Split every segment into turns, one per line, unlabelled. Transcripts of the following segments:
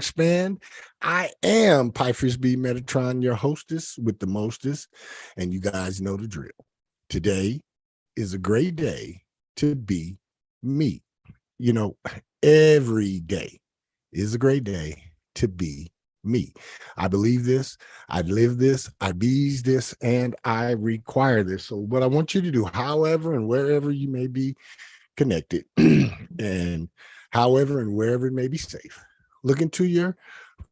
expand. I am Pyephreius B, Metatron, your hostess with the mostest, and you guys know the drill. Today is a great day to be me. You know, every day is a great day to be me. I believe this, I live this, I be this, and I require this. So what I want you to do, however and wherever you may be connected, and however and wherever it may be safe, look into your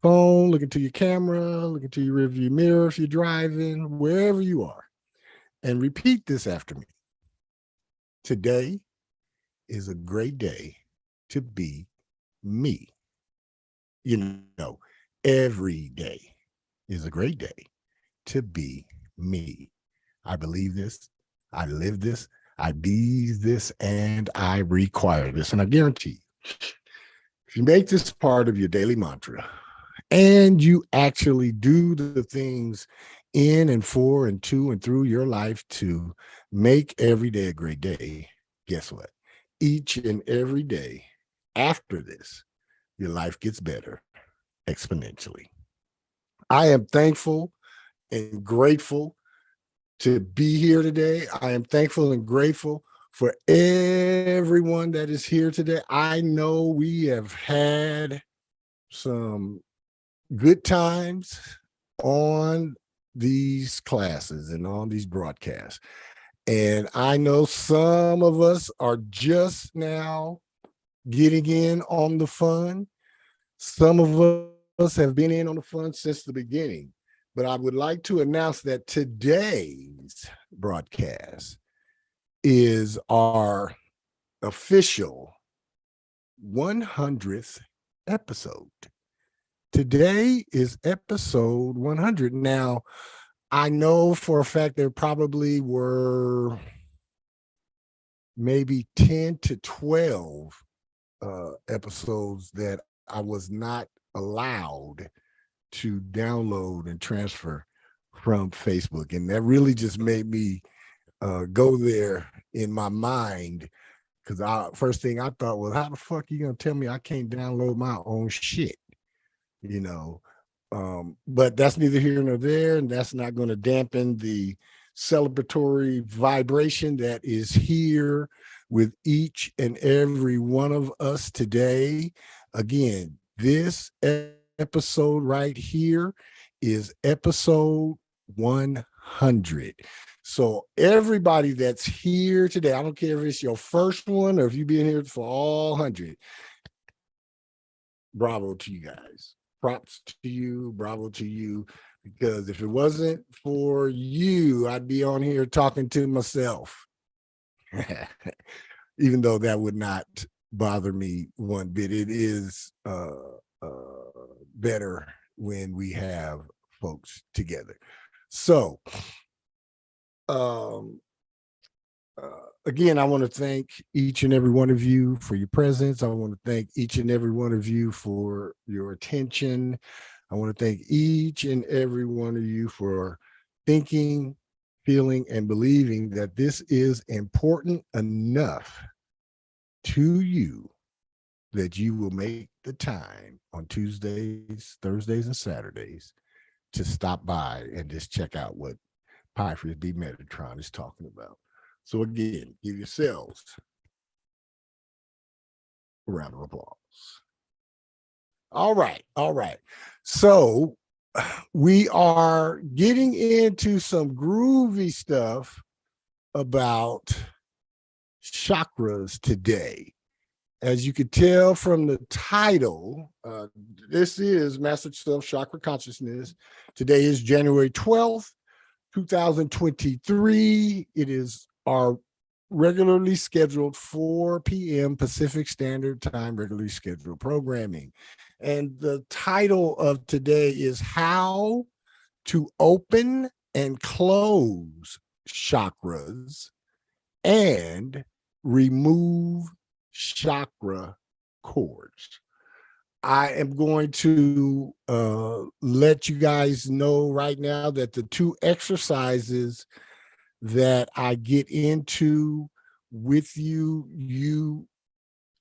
phone, look into your camera, look into your rearview mirror if you're driving, wherever you are, and repeat this after me. Today is a great day to be me. You know, every day is a great day to be me. I believe this, I live this, I be this, and I require this. And I guarantee you, if you make this part of your daily mantra and you actually do the things in and for and to and through your life to make every day a great day, guess what? Each and every day after this, your life gets better exponentially. I am thankful and grateful to be here today. I am thankful and grateful for everyone that is here today. I know we have had some good times on these classes and on these broadcasts. And I know some of us are just now getting in on the fun. Some of us have been in on the fun since the beginning. But I would like to announce that today's broadcast is our official 100th episode. Today is episode 100. Now, I know for a fact there probably were maybe 10 to 12 episodes that I was not allowed to download and transfer from Facebook. And that really just made me go there in my mind, because first thing I thought was, how the fuck are you gonna tell me I can't download my own shit? You know, but that's neither here nor there, and that's not going to dampen the celebratory vibration that is here with each and every one of us today. Again, this episode right here is episode 100. So everybody that's here today, I don't care if it's your first one or if you've been here for all 100, bravo to you guys. Props to you, bravo to you, because if it wasn't for you, I'd be on here talking to myself. Even though that would not bother me one bit. It is better when we have folks together. So again, I want to thank each and every one of you for your presence. I want to thank each and every one of you for your attention. I want to thank each and every one of you for thinking, feeling, and believing that this is important enough to you that you will make the time on Tuesdays, Thursdays, and Saturdays to stop by and just check out what Pyephreius B Metatron is talking about. So again, give yourselves a round of applause. All right, all right. So we are getting into some groovy stuff about chakras today. As you could tell from the title, this is Master Self Chakra Consciousness. Today is January 12th, 2023. It is our regularly scheduled 4 p.m. Pacific Standard Time, regularly scheduled programming. And the title of today is How to Open and Close Chakras and Remove Chakra Cords. I am going to let you guys know right now that the 2 exercises that I get into with you,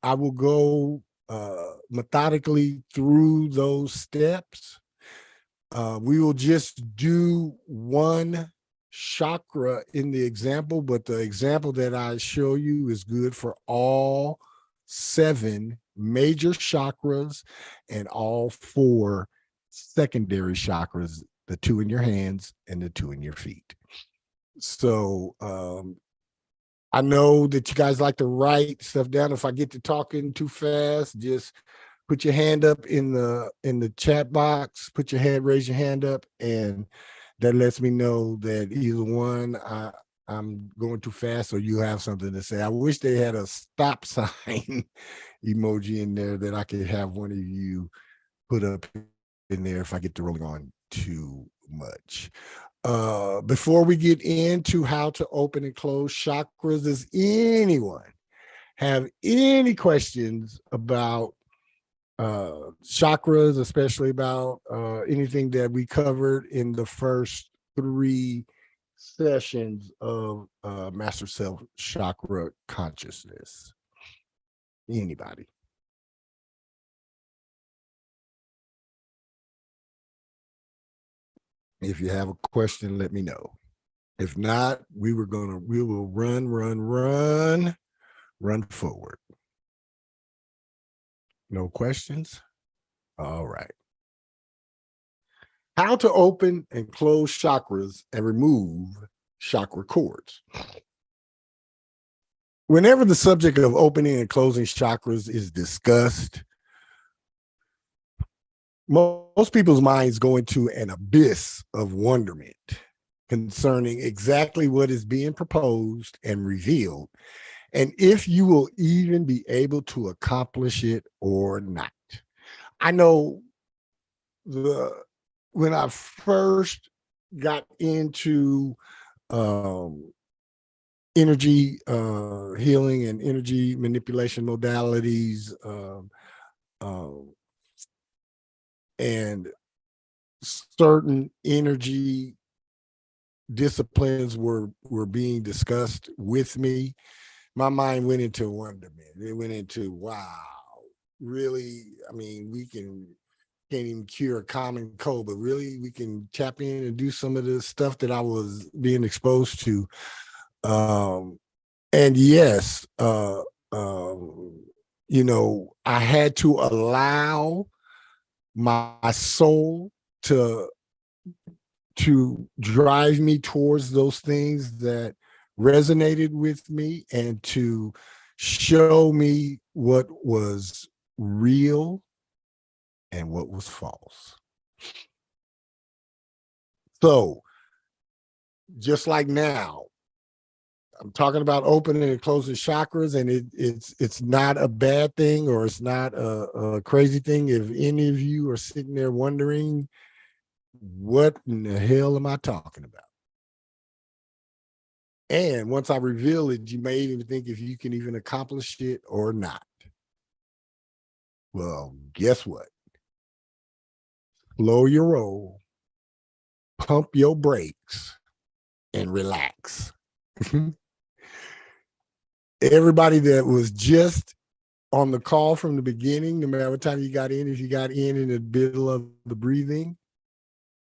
I will go methodically through those steps. We will just do one chakra in the example, but the example that I show you is good for all 7 major chakras and all 4 secondary chakras, the 2 in your hands and the 2 in your feet. So I know that you guys like to write stuff down. If I get to talking too fast, just put your hand up in the chat box, raise your hand up, and that lets me know that either one, I'm going too fast or you have something to say. I wish they had a stop sign emoji in there that I could have one of you put up in there if I get to rolling on too much. Before we get into how to open and close chakras, does anyone have any questions about chakras, especially about anything that we covered in the first 3 sessions of Master Self Chakra Consciousness? Anybody? If you have a question, let me know. If not, we will run forward. No questions? All right. How to open and close chakras and remove chakra cords. Whenever the subject of opening and closing chakras is discussed, most people's minds go into an abyss of wonderment concerning exactly what is being proposed and revealed, and if you will even be able to accomplish it or not. I know when I first got into energy healing and energy manipulation modalities, and certain energy disciplines were being discussed with me, my mind went into wonderment. It went into, wow, really? I mean, we can't even cure a common cold, but really we can tap in and do some of the stuff that I was being exposed to. And yes, you know, I had to allow my soul to drive me towards those things that resonated with me and to show me what was real and what was false. So just like now, I'm talking about opening and closing chakras, and it's not a bad thing, or it's not a crazy thing. If any of you are sitting there wondering, what in the hell am I talking about? And once I reveal it, you may even think if you can even accomplish it or not. Well, guess what? Slow your roll, pump your brakes, and relax. Everybody that was just on the call from the beginning, no matter what time you got in, if you got in the middle of the breathing,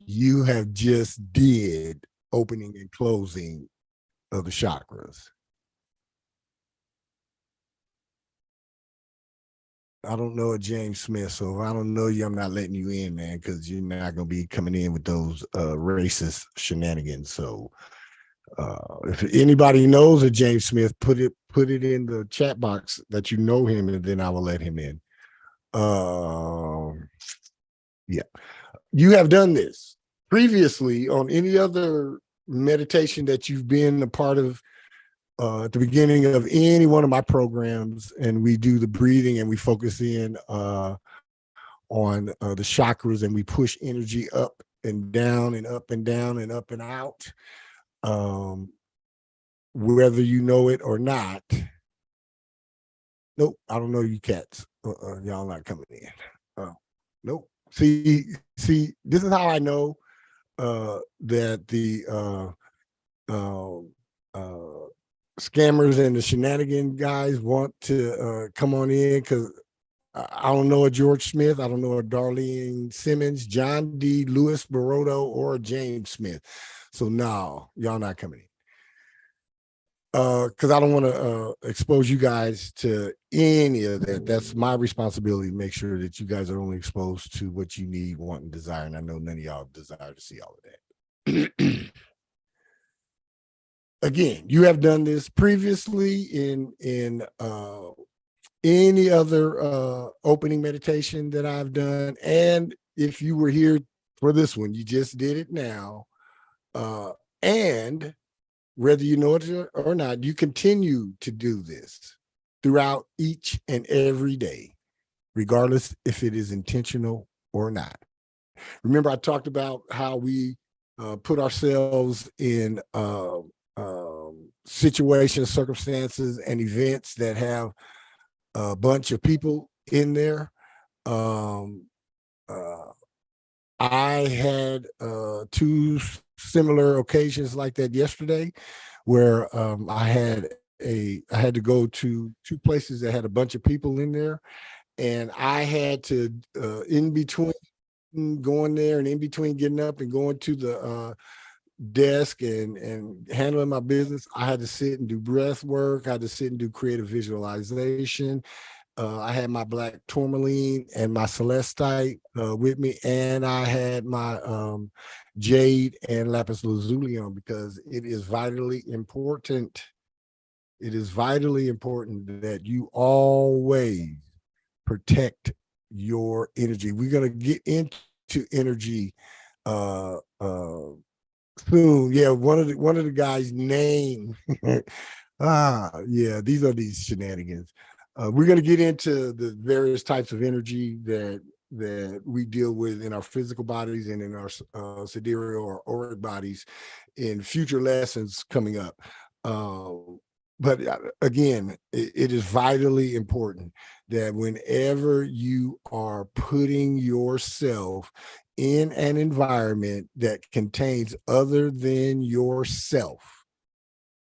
you have just did opening and closing of the chakras. I don't know a James Smith, so if I don't know you, I'm not letting you in, man, because you're not going to be coming in with those racist shenanigans. So if anybody knows a James Smith, put it in the chat box that you know him, and then I will let him in. Yeah, you have done this previously on any other meditation that you've been a part of at the beginning of any one of my programs, and we do the breathing and we focus in on the chakras, and we push energy up and down and up and down and up and out, whether you know it or not. Nope, I don't know you cats. Y'all not coming in. Nope. See, this is how I know that the scammers and the shenanigan guys want to come on in, because I don't know a George Smith. I don't know a Darlene Simmons, John D. Lewis Baroto, or James Smith. So no, y'all not coming in. Because I don't want to expose you guys to any of that. That's my responsibility to make sure that you guys are only exposed to what you need, want, and desire. And I know none of y'all desire to see all of that. Again, you have done this previously in any other opening meditation that I've done. And if you were here for this one, you just did it now. And whether you know it or not, you continue to do this throughout each and every day, regardless if it is intentional or not. Remember, I talked about how we put ourselves in situations, circumstances, and events that have a bunch of people in there. I had two similar occasions like that yesterday, where I had to go to two places that had a bunch of people in there, and I had to in between going there and in between getting up and going to the desk and handling my business, I had to sit and do breath work. I had to sit and do creative visualization. I had my black tourmaline and my celestite with me, and I had my jade and lapis lazuli on, because it is vitally important. It is vitally important that you always protect your energy. We're going to get into energy soon. Yeah, one of the guys' name. Yeah, these are these shenanigans. We're going to get into the various types of energy that we deal with in our physical bodies and in our sidereal or auric bodies in future lessons coming up. But again, it is vitally important that whenever you are putting yourself in an environment that contains other than yourself,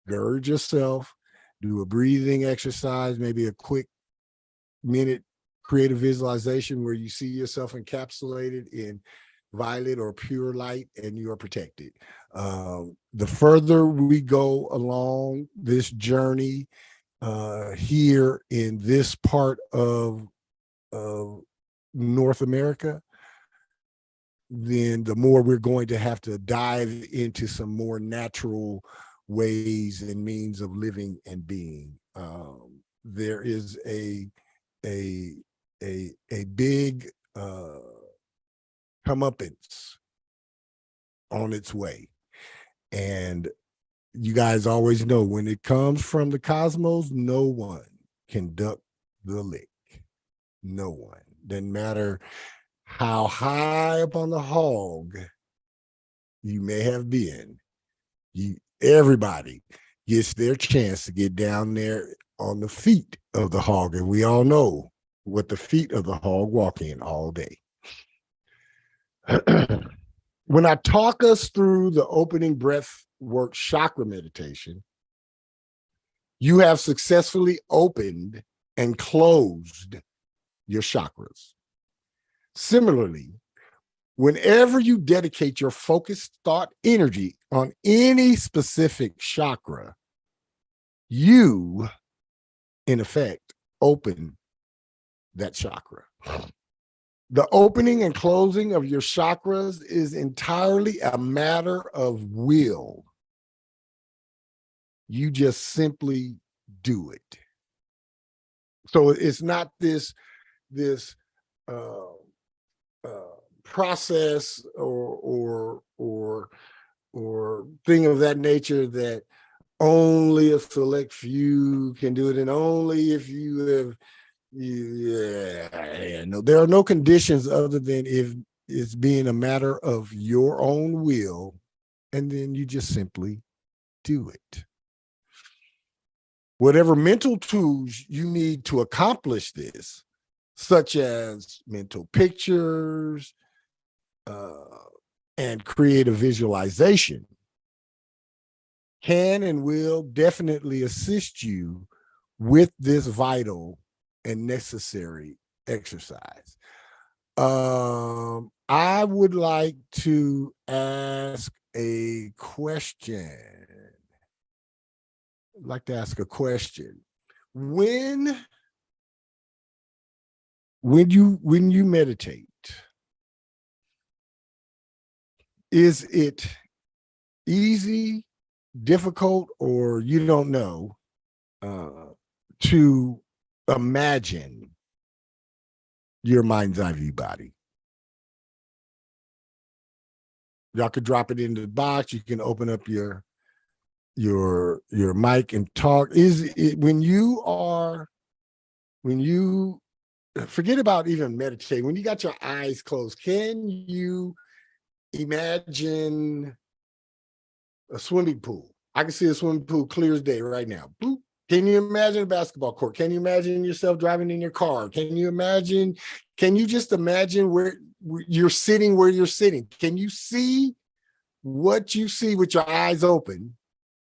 gird yourself, do a breathing exercise, maybe a quick minute creative visualization where you see yourself encapsulated in violet or pure light and you are protected. The further we go along this journey here in this part of North America, then the more we're going to have to dive into some more natural ways and means of living and being. There is a big comeuppance on its way, and you guys always know when it comes from the cosmos, no one can duck the lick. No one. Doesn't matter how high up on the hog you may have been. Everybody gets their chance to get down there on the feet of the hog, and we all know what the feet of the hog walk in all day. When I talk us through the opening breath work chakra meditation, you have successfully opened and closed your chakras. Similarly, whenever you dedicate your focused thought energy on any specific chakra, you, in effect, open that chakra. The opening and closing of your chakras is entirely a matter of will. You just simply do it. So it's not this process or thing of that nature that only a select few can do it, and only if you have. No, there are no conditions other than if it's being a matter of your own will, and then you just simply do it. Whatever mental tools you need to accomplish this, such as mental pictures and creative visualization, can and will definitely assist you with this vital and necessary exercise. I would like to ask a question. I'd like to ask a question. When you meditate, is it easy, difficult, or you don't know to imagine your mind's eye view body? Y'all could drop it into the box. You can open up your mic and talk. Is it when you forget about even meditating, when you got your eyes closed, can you imagine a swimming pool? I can see a swimming pool clear as day right now. Boop. Can you imagine a basketball court? Can you imagine yourself driving in your car? Can you just imagine where you're sitting, where you're sitting? Can you see what you see with your eyes open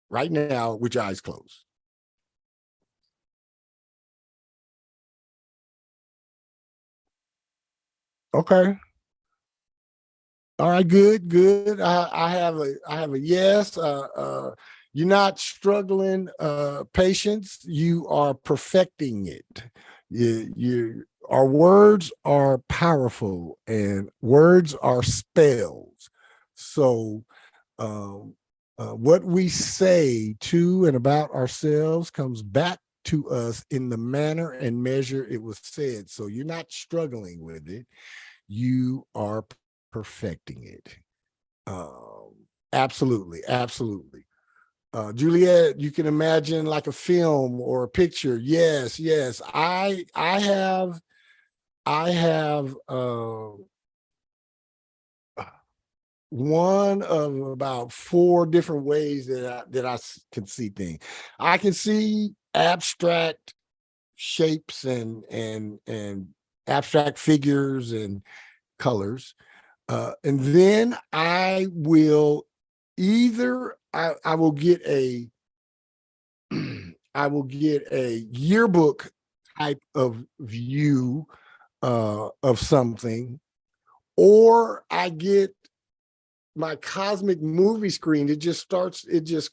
right now with your eyes closed? Okay. All right, good. I have a yes. You're not struggling, patience. You are perfecting it. Our words are powerful, and words are spells. So, what we say to and about ourselves comes back to us in the manner and measure it was said. So you're not struggling with it. You are perfecting it. Absolutely. Juliet, you can imagine like a film or a picture. Yes. I have one of about 4 different ways that I can see things. I can see abstract shapes and abstract figures and colors. And then I will either I will get a I will get a yearbook type of view of something, or I get my cosmic movie screen. It just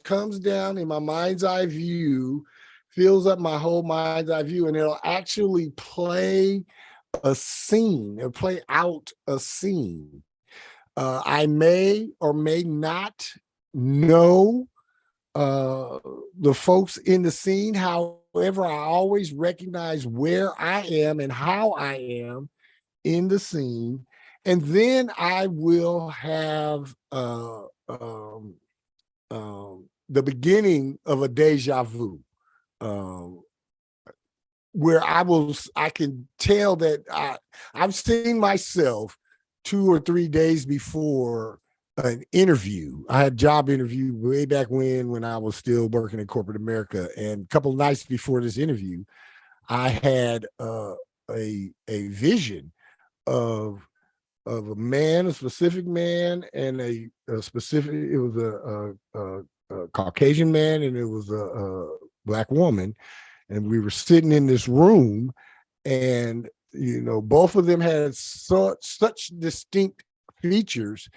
comes down in my mind's eye view, fills up my whole mind's eye view, and it'll actually play a scene. It'll play out a scene. I may or may not know the folks in the scene. However, I always recognize where I am and how I am in the scene. And then I will have the beginning of a deja vu, where I can tell that I've seen myself 2 or 3 days before an interview. I had a job interview way back when I was still working in corporate America. And a couple of nights before this interview, I had a vision of a man, a specific man, and a specific, it was a Caucasian man, and it was a Black woman. And we were sitting in this room, and both of them had such distinct features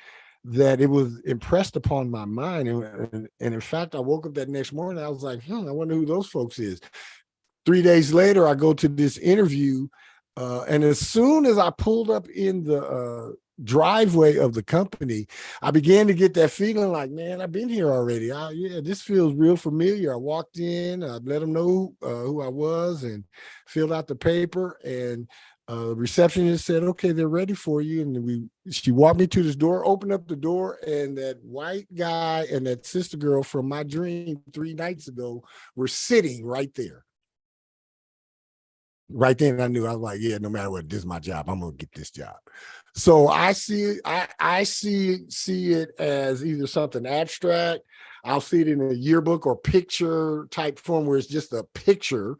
that it was impressed upon my mind. And in fact, I woke up that next morning, I was like, I wonder who those folks is. 3 days later, I go to this interview, and as soon as I pulled up in the driveway of the company, I began to get that feeling like, man, I've been here already. Yeah, this feels real familiar. I walked in, I let them know who I was, and filled out the paper, and the receptionist said, okay, they're ready for you. And she walked me to this door, opened up the door, and that white guy and that sister girl from my dream 3 nights ago were sitting right there. Right then I knew. I was like, yeah, no matter what, this is my job. I'm gonna get this job. So I see it as either something abstract. I'll see it in a yearbook or picture type form where it's just a picture.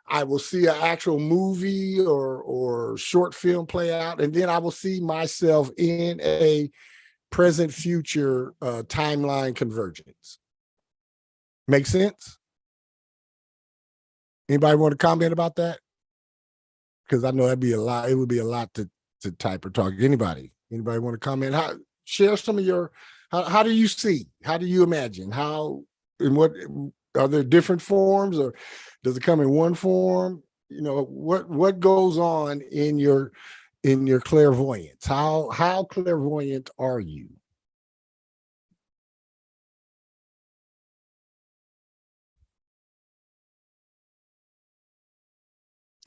I will see an actual movie or short film play out, and then I will see myself in a present future timeline convergence. Make sense? Anybody want to comment about that? because I know that'd be a lot. It would be a lot to type or talk. Anybody want to comment? Share some of your, how do you see? How do you imagine? How, and what, are there different forms, or does it come in one form? You know, what goes on in your clairvoyance? How clairvoyant are you?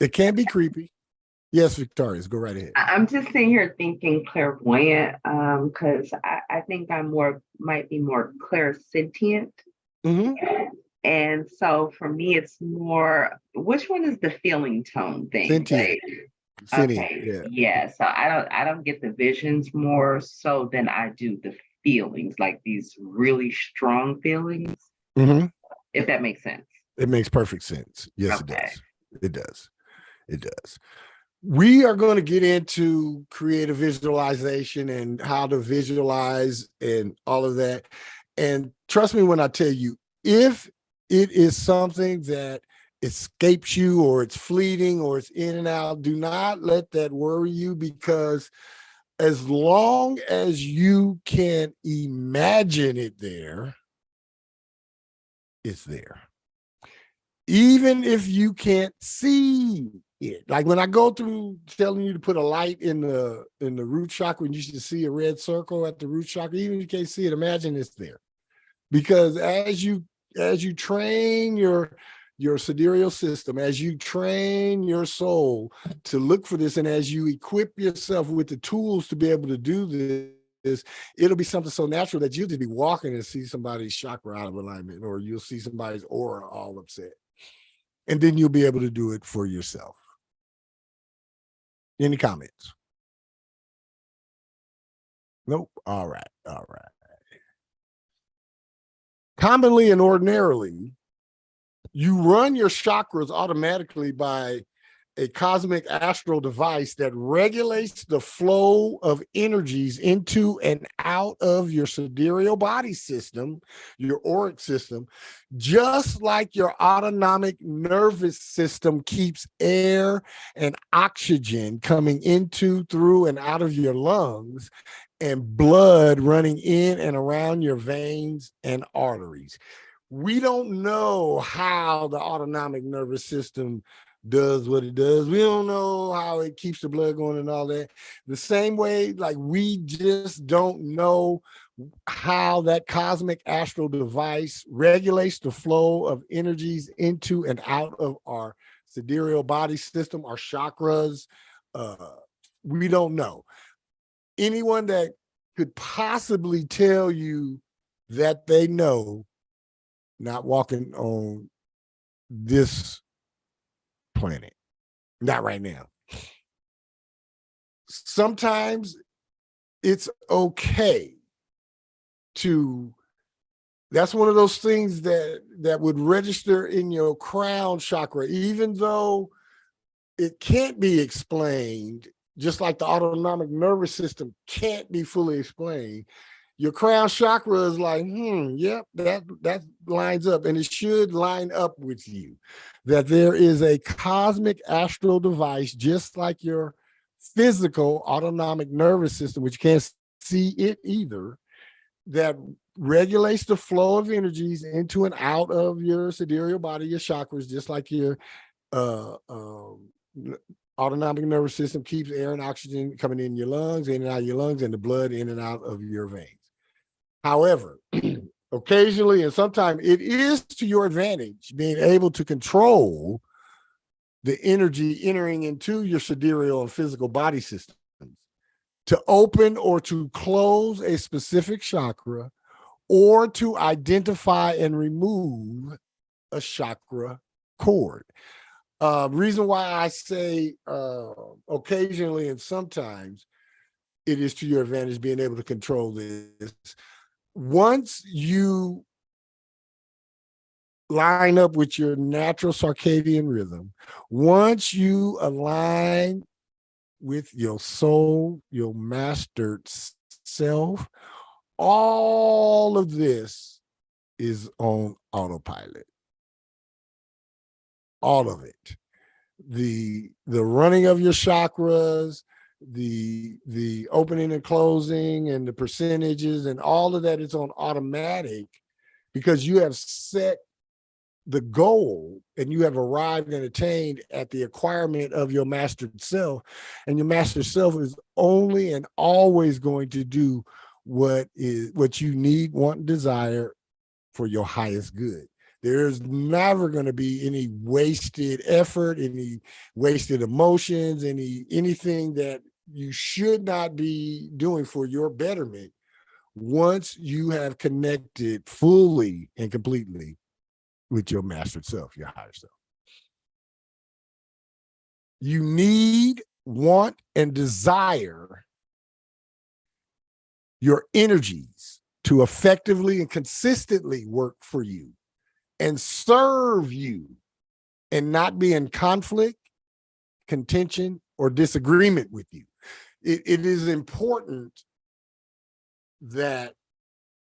It can be creepy. Yes, Victorious, go right ahead.
I'm just sitting here thinking clairvoyant, because I think might be more clairsentient.
Mm-hmm.
And so for me, it's more, which one is the feeling tone thing?
Sentient.
Okay, yeah. So I don't get the visions more so than I do the feelings, like these really strong feelings.
Mm-hmm.
If that makes sense.
It makes perfect sense. Yes,
Okay.
it does. It does. It does. We are going to get into creative visualization and how to visualize and all of that. And trust me when I tell you, if it is something that escapes you, or it's fleeting, or it's in and out, do not let that worry you, because as long as you can imagine it there, it's there. Even if you can't see it. Like when I go through telling you to put a light in the root chakra, and you should see a red circle at the root chakra, even if you can't see it, imagine it's there. Because as you train your sidereal system, as you train your soul to look for this, and as you equip yourself with the tools to be able to do this, it'll be something so natural that you'll just be walking and see somebody's chakra out of alignment, or you'll see somebody's aura all upset. And then you'll be able to do it for yourself. Any comments? Nope. All right. All right. Commonly and ordinarily, you run your chakras automatically by a cosmic astral device that regulates the flow of energies into and out of your sidereal body system, your auric system, just like your autonomic nervous system keeps air and oxygen coming into, through, and out of your lungs, and blood running in and around your veins and arteries. We don't know how the autonomic nervous system does what it does. We don't know how it keeps the blood going and all that. The same way, like, we just don't know how that cosmic astral device regulates the flow of energies into and out of our sidereal body system, our chakras. We don't know. Anyone that could possibly tell you that they know, not walking on this planet, not right now. Sometimes it's okay to, that's one of those things that would register in your crown chakra, even though it can't be explained, just like the autonomic nervous system can't be fully explained. Your crown chakra is like, yep, that lines up, and it should line up with you. That there is a cosmic astral device, just like your physical autonomic nervous system, which you can't see it either, that regulates the flow of energies into and out of your sidereal body, your chakras, just like your autonomic nervous system keeps air and oxygen coming in your lungs, in and out of your lungs, and the blood in and out of your veins. However, occasionally, and sometimes, it is to your advantage being able to control the energy entering into your sidereal and physical body systems to open or to close a specific chakra, or to identify and remove a chakra cord. Reason why I say occasionally and sometimes it is to your advantage being able to control this. Once you line up with your natural circadian rhythm, once you align with your soul, your mastered self, all of this is on autopilot. All of it. the running of your chakras, the opening and closing and the percentages and all of that is on automatic because you have set the goal and you have arrived and attained at the acquirement of your mastered self. And your mastered self is only and always going to do what you need, want, and desire for your highest good. There's never going to be any wasted effort, any wasted emotions, anything that you should not be doing for your betterment once you have connected fully and completely with your mastered self, your higher self. You need, want, and desire your energies to effectively and consistently work for you and serve you and not be in conflict, contention, or disagreement with you. It is important that,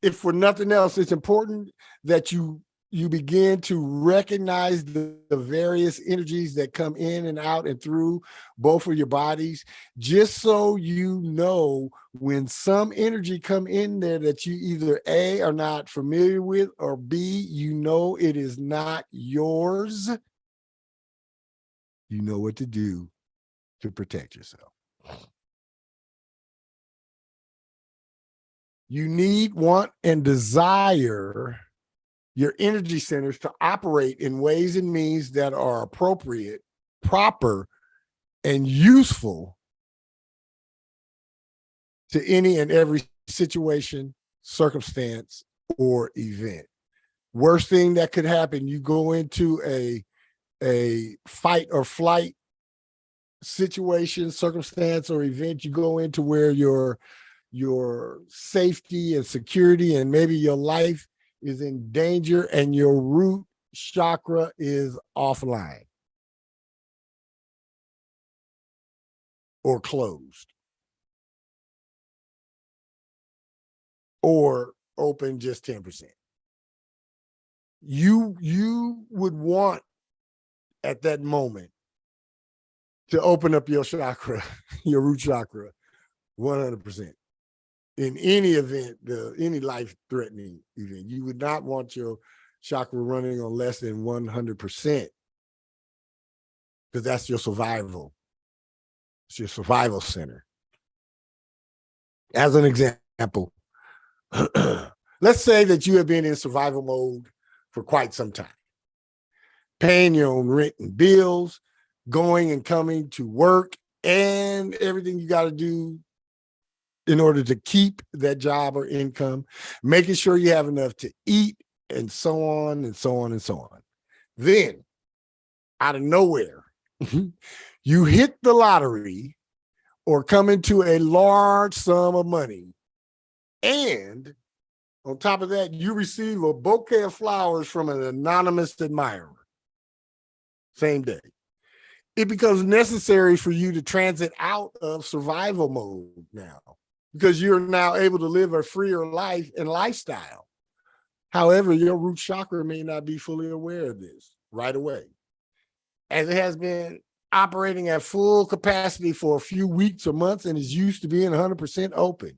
if for nothing else, it's important that you begin to recognize the various energies that come in and out and through both of your bodies, just so you know when some energy come in there that you either A, are not familiar with, or B, you know it is not yours. You know what to do to protect yourself. You need, want, and desire your energy centers to operate in ways and means that are appropriate, proper, and useful to any and every situation, circumstance, or event. Worst thing that could happen, you go into a fight or flight situation, circumstance, or event, you go into where your safety and security and maybe your life is in danger and your root chakra is offline or closed or open just 10%. You would want at that moment to open up your chakra, your root chakra, 100%. In any event, any life-threatening event, you would not want your chakra running on less than 100%, because that's your survival. It's your survival center. As an example, let's say that you have been in survival mode for quite some time, paying your own rent and bills, going and coming to work, and everything you got to do in order to keep that job or income, making sure you have enough to eat, and so on and so on and so on. Then, out of nowhere, you hit the lottery or come into a large sum of money. And on top of that, you receive a bouquet of flowers from an anonymous admirer. Same day. It becomes necessary for you to transit out of survival mode now, because you're now able to live a freer life and lifestyle. However, your root chakra may not be fully aware of this right away, as it has been operating at full capacity for a few weeks or months and is used to being 100% open.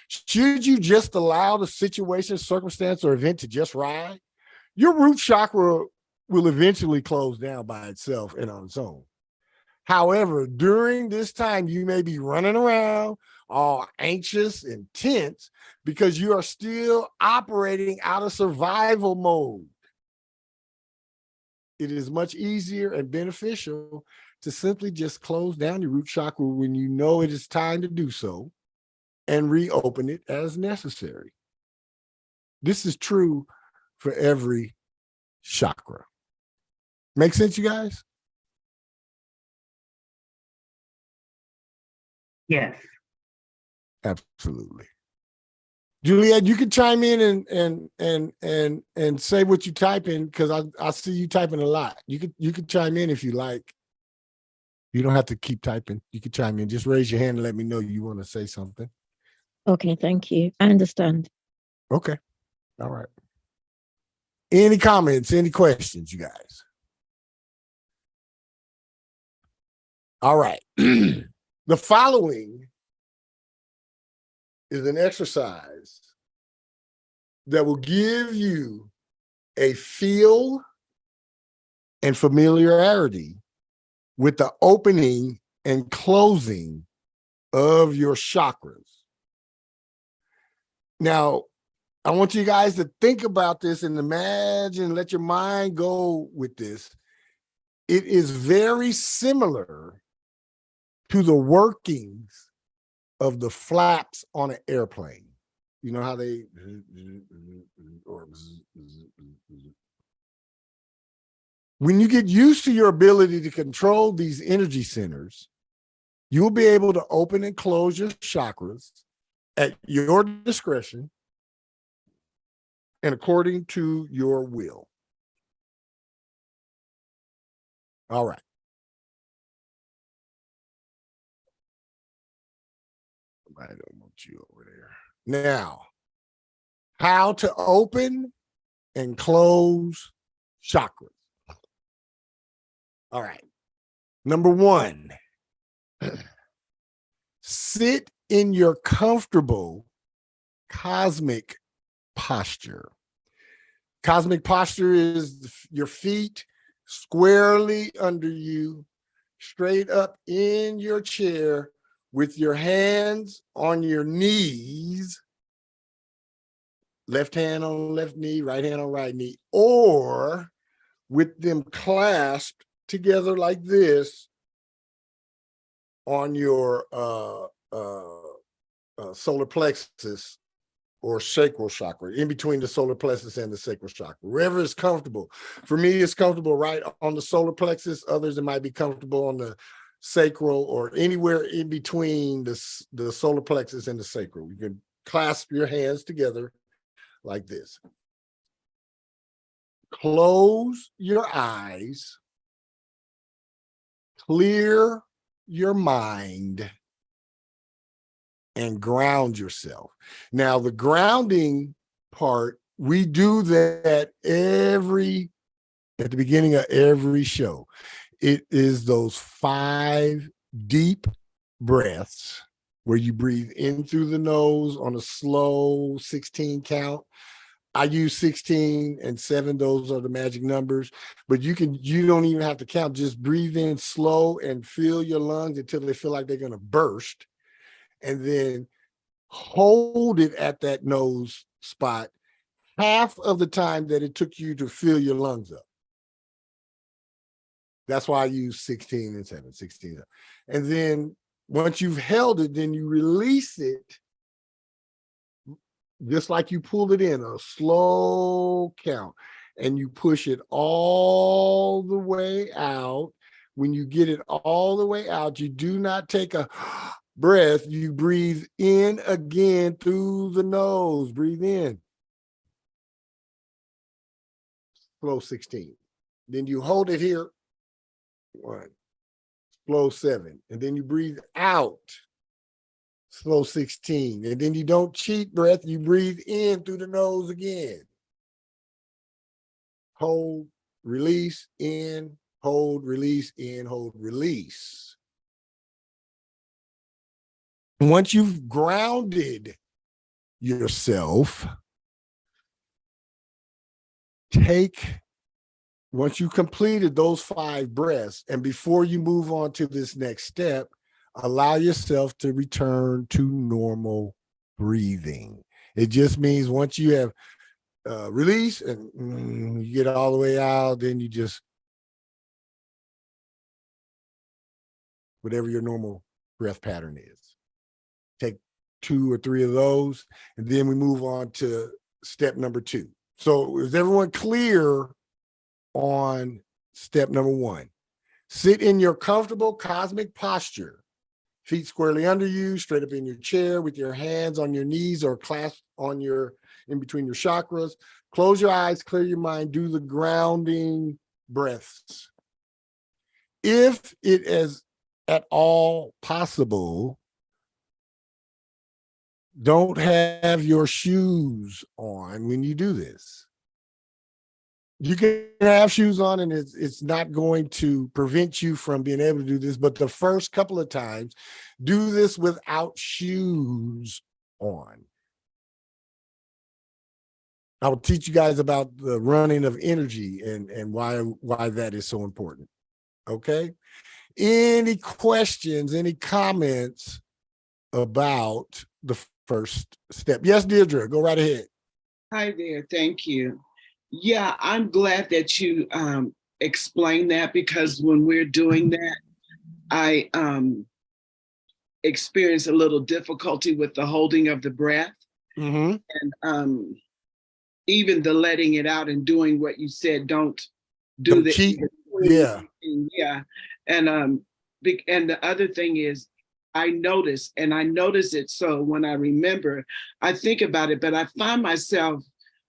Should you just allow the situation, circumstance, or event to just ride, your root chakra will eventually close down by itself and on its own. However, during this time, you may be running around all anxious and tense because you are still operating out of survival mode. It is much easier and beneficial to simply just close down your root chakra when you know it is time to do so and reopen it as necessary. This is true for every chakra. Make sense, you guys?
Yes.
Absolutely. Juliet, you can chime in and say what you type in, because I see you typing a lot. You could chime in if you like. You don't have to keep typing. You can chime in. Just raise your hand and let me know you want to say something.
Okay, thank you. I understand.
Okay. All right. Any comments, any questions, you guys? All right. The following is an exercise that will give you a feel and familiarity with the opening and closing of your chakras. Now, I want you guys to think about this and imagine, let your mind go with this. It is very similar to the workings of the flaps on an airplane. You know how they, when you get used to your ability to control these energy centers, you'll be able to open and close your chakras at your discretion and according to your will. All right. I don't want you over there. Now, how to open and close chakras. All right. Number one, sit in your comfortable cosmic posture. Cosmic posture is your feet squarely under you, straight up in your chair with your hands on your knees, left hand on left knee, right hand on right knee, or with them clasped together like this on your solar plexus or sacral chakra, in between the solar plexus and the sacral chakra, wherever is comfortable. For me, it's comfortable right on the solar plexus. Others, it might be comfortable on the sacral or anywhere in between the solar plexus and the sacral. You can clasp your hands together like this. Close your eyes, clear your mind, and ground yourself. Now, the grounding part, we do that at the beginning of every show. It is those 5 deep breaths where you breathe in through the nose on a slow 16 count. I use 16 and 7. Those are the magic numbers, but you don't even have to count. Just breathe in slow and fill your lungs until they feel like they're going to burst. And then hold it at that nose spot half of the time that it took you to fill your lungs up. That's why I use 16 and 7, 16. And then once you've held it, then you release it just like you pulled it in, a slow count, and you push it all the way out. When you get it all the way out, you do not take a breath. You breathe in again through the nose. Breathe in. Slow 16. Then you hold it here. 1. Slow 7. And then you breathe out. Slow 16. And then you don't cheat breath. You breathe in through the nose again. Hold, release, in, hold, release, in, hold, release. Once you've grounded yourself, once you completed those 5 breaths, and before you move on to this next step, allow yourself to return to normal breathing. It just means once you have release and you get all the way out, then you just, whatever your normal breath pattern is, take 2 or 3 of those, and then we move on to step number 2. So is everyone clear on step number 1? Sit in your comfortable cosmic posture, feet squarely under you, straight up in your chair with your hands on your knees or clasped on in between your chakras. Close your eyes, clear your mind, do the grounding breaths. If it is at all possible, don't have your shoes on when you do this. You can have shoes on, and it's not going to prevent you from being able to do this. But the first couple of times, do this without shoes on. I will teach you guys about the running of energy and why that is so important. Okay. Any questions, any comments about the first step? Yes, Deirdre, go right ahead.
Hi there, thank you. Yeah, I'm glad that you explained that, because when we're doing that, I experience a little difficulty with the holding of the breath.
Mm-hmm.
And even the letting it out and doing what you said, don't do the
cheat. Yeah.
Yeah. And the other thing is, I notice it, so when I remember, I think about it, but I find myself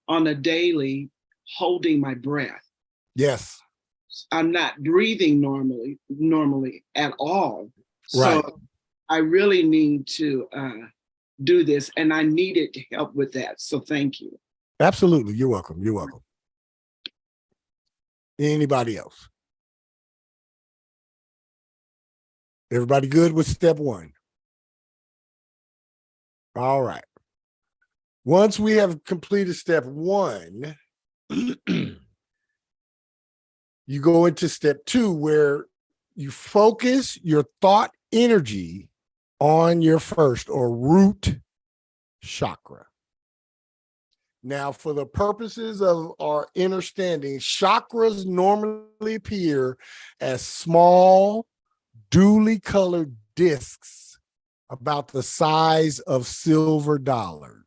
on a daily holding my breath.
Yes.
I'm not breathing normally at all.
Right.
So I really need to do this, and I needed help with that. So thank you.
Absolutely. You're welcome. You're welcome. Anybody else? Everybody good with step one? All right. Once we have completed step one, you go into step two, where you focus your thought energy on your first or root chakra. Now, for the purposes of our understanding, chakras normally appear as small, duly colored discs about the size of silver dollars.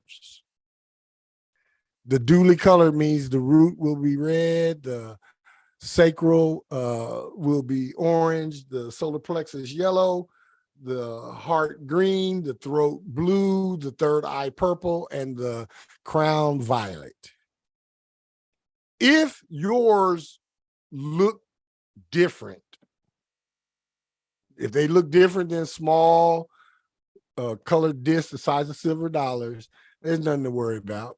The duly colored means the root will be red, the sacral will be orange, the solar plexus yellow, the heart green, the throat blue, the third eye purple, and the crown violet. If yours look different, if they look different than small colored discs the size of silver dollars, there's nothing to worry about.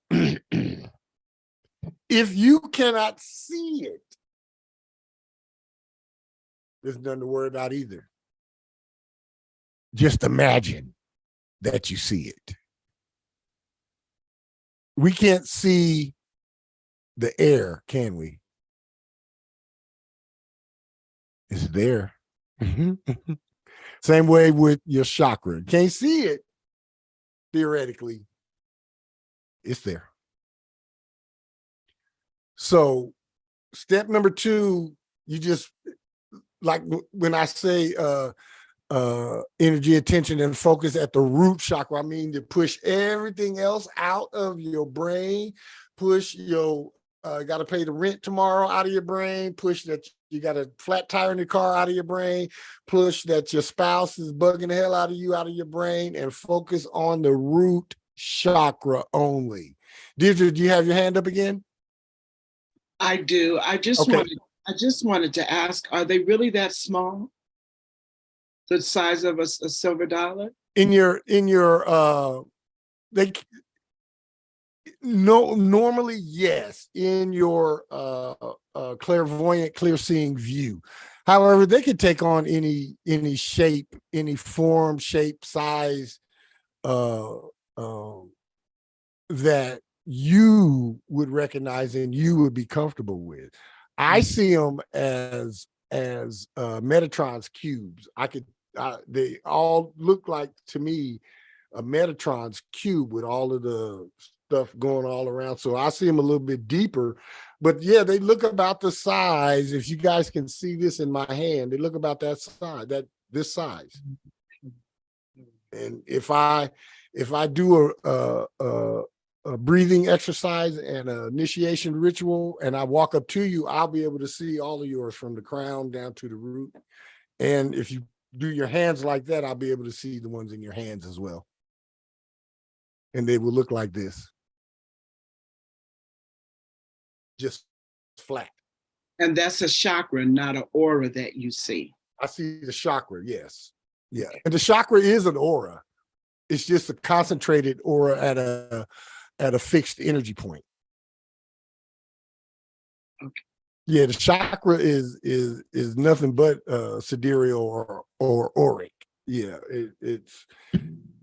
If you cannot see it, there's nothing to worry about either. Just imagine that you see it. We can't see the air, can we? It's there. Same way with your chakra. Can't see it, theoretically. It's there. So step number two, you just, like when I say energy, attention, and focus at the root chakra, I mean to push everything else out of your brain, push your, got to pay the rent tomorrow out of your brain, push that you got a flat tire in your car out of your brain, push that your spouse is bugging the hell out of you out of your brain, and focus on the root chakra only. Deirdre, do you have your hand up again?
I do. I just wanted to ask, are they really that small? The size of a silver dollar?
Normally, yes, in your clairvoyant, clear-seeing view. However, they could take on any shape, any form, shape, size that you would recognize and you would be comfortable with. I see them as Metatron's cubes. They all look like, to me, a Metatron's cube with all of the stuff going all around. So I see them a little bit deeper, but yeah, they look about the size. If you guys can see this in my hand, they look about that size, this size. And if I do a breathing exercise and an initiation ritual, and I walk up to you, I'll be able to see all of yours from the crown down to the root. And if you do your hands like that, I'll be able to see the ones in your hands as well. And they will look like this. Just flat.
And that's a chakra, not an aura that you see.
I see the chakra, yes. Yeah. And the chakra is an aura. It's just a concentrated aura at a fixed energy point. Yeah, the chakra is nothing but sidereal or auric. Yeah, it's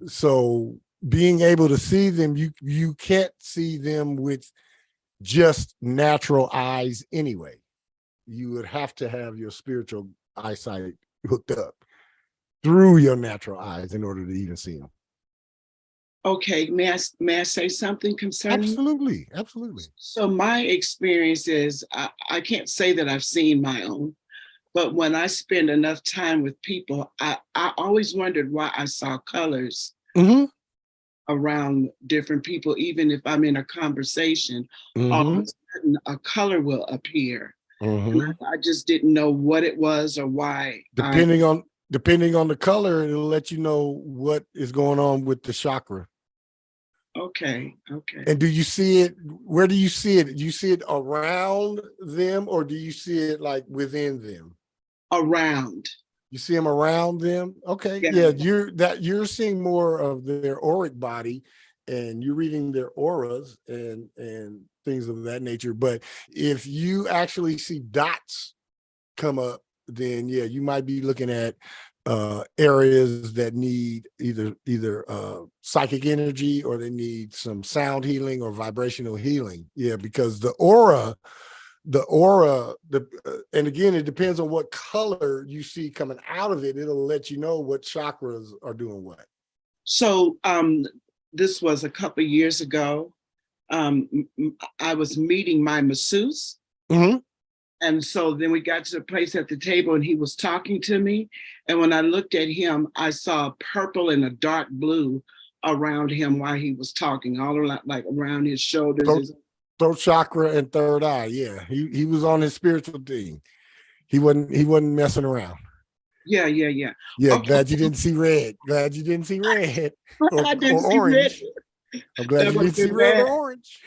so being able to see them, you can't see them with just natural eyes anyway. You would have to have your spiritual eyesight hooked up through your natural eyes in order to even see them.
Okay, may I say something concerning?
Absolutely, absolutely.
So my experience is, I can't say that I've seen my own, but when I spend enough time with people, I always wondered why I saw colors around different people, even if I'm in a conversation, all of a sudden a color will appear. I just didn't know what it was or why.
Depending on the color, it'll let you know what is going on with the chakra.
Okay.
And do you see it? Where do you see it? Do you see it around them, or do you see it like within them?
Around.
You see them around them? Okay. Yeah, you're seeing more of their auric body, and you're reading their auras and things of that nature. But if you actually see dots come up, then yeah, you might be looking at areas that need either psychic energy, or they need some sound healing or vibrational healing. Yeah, because the aura, and again, it depends on what color you see coming out of it. It'll let you know what chakras are doing what.
So this was a couple of years ago. I was meeting my masseuse. And so then we got to the place at the table and he was talking to me. And when I looked at him, I saw purple and a dark blue around him while he was talking, all around, like around his shoulders.
Throat chakra and third eye. Yeah, he was on his spiritual thing. He wasn't messing around.
Yeah.
Yeah,
Okay.
glad you didn't see red. Glad you didn't see red
I didn't see
orange.
red.
I'm glad you didn't see red or orange.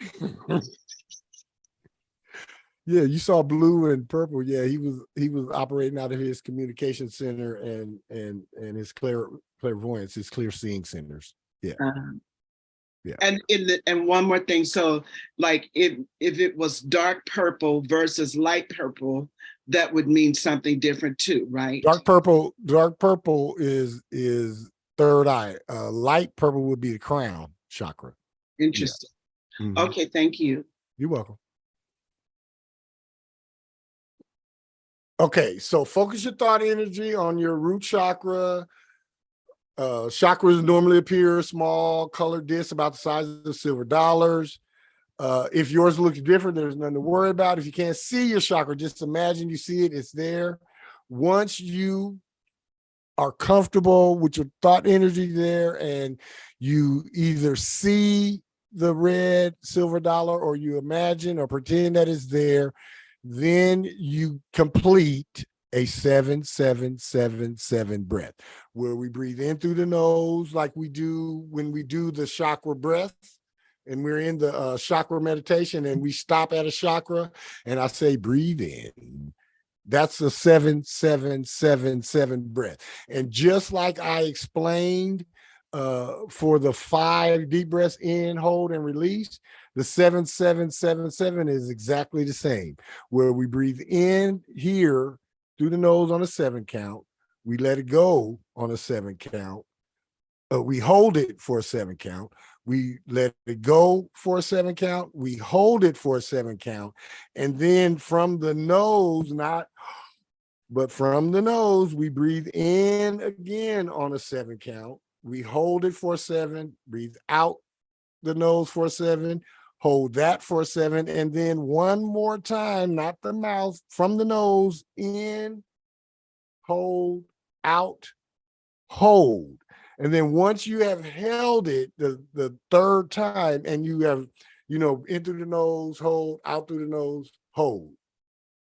Yeah, you saw blue and purple. Yeah, he was operating out of his communication center and his clairvoyance, his clear seeing centers. Yeah. Yeah.
And one more thing. So like if it was dark purple versus light purple, that would mean something different too, right?
Dark purple is third eye. Light purple would be the crown chakra.
Interesting.
Yeah.
Okay, thank you.
You're welcome. Okay, so focus your thought energy on your root chakra. Chakras normally appear small colored discs about the size of silver dollars. If yours looks different, there's nothing to worry about. If you can't see your chakra, just imagine you see it, it's there. Once you are comfortable with your thought energy there and you either see the red silver dollar or you imagine or pretend that it's there, then you complete a 7-7-7-7 breath, where we breathe in through the nose like we do when we do the chakra breath, and we're in the chakra meditation and we stop at a chakra and I say breathe in. That's a 7-7-7-7 breath. And just like I explained for the 5 deep breaths in, hold, and release, the 7-7-7-7 is exactly the same, where we breathe in here through the nose on a 7 count. We let it go on a 7 count. We hold it for a 7 count. We let it go for a 7 count. We hold it for a 7 count. And then from the nose, but from the nose, we breathe in again on a 7 count. We hold it for a 7, breathe out the nose for a 7, hold that for a 7, and then one more time, not the mouth, from the nose, in, hold, out, hold. And then once you have held it the third time and you have, in through the nose, hold, out through the nose, hold.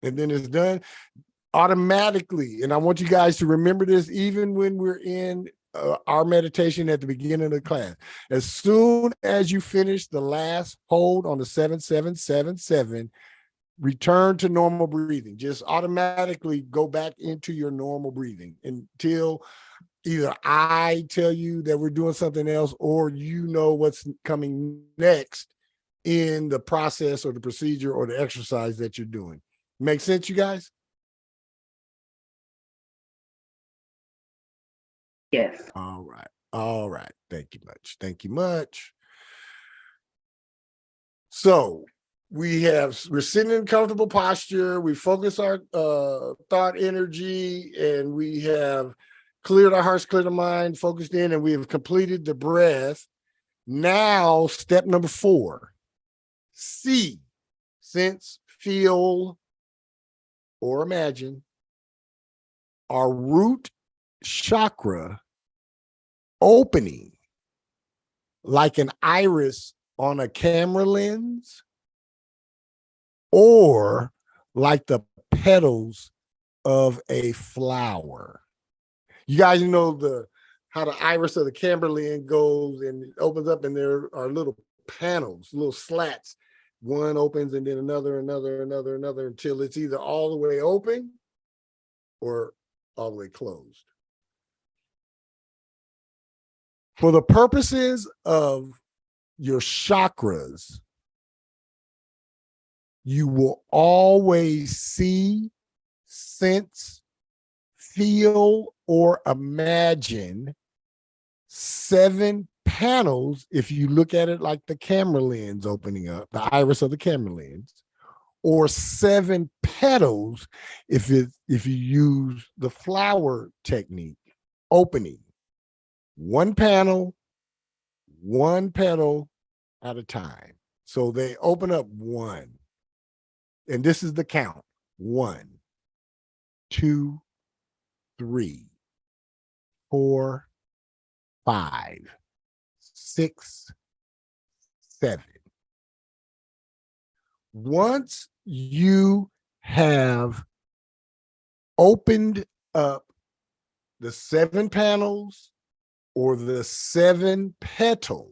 And then it's done automatically. And I want you guys to remember this even when we're in our meditation at the beginning of the class. As soon as you finish the last hold on the 7-7-7-7, return to normal breathing. Just automatically go back into your normal breathing until either I tell you that we're doing something else or what's coming next in the process or the procedure or the exercise that you're doing. Make sense, you guys?
Yes.
All right. All right. Thank you much. Thank you much. So we're sitting in comfortable posture. We focus our thought energy, and we have cleared our hearts, cleared our mind, focused in, and we have completed the breath. Now, step number 4, see, sense, feel, or imagine our root chakra opening like an iris on a camera lens, or like the petals of a flower. You guys know how the iris of the camera lens goes and it opens up, and there are little panels, little slats. One opens and then another, until it's either all the way open or all the way closed. For the purposes of your chakras, you will always see, sense, feel, or imagine 7 panels if you look at it like the camera lens opening up, the iris of the camera lens, or 7 petals if you use the flower technique, opening one panel, one petal at a time. So they open up one. And this is the count: 1, 2, 3, 4, 5, 6, 7. Once you have opened up the 7 panels or the 7 petals,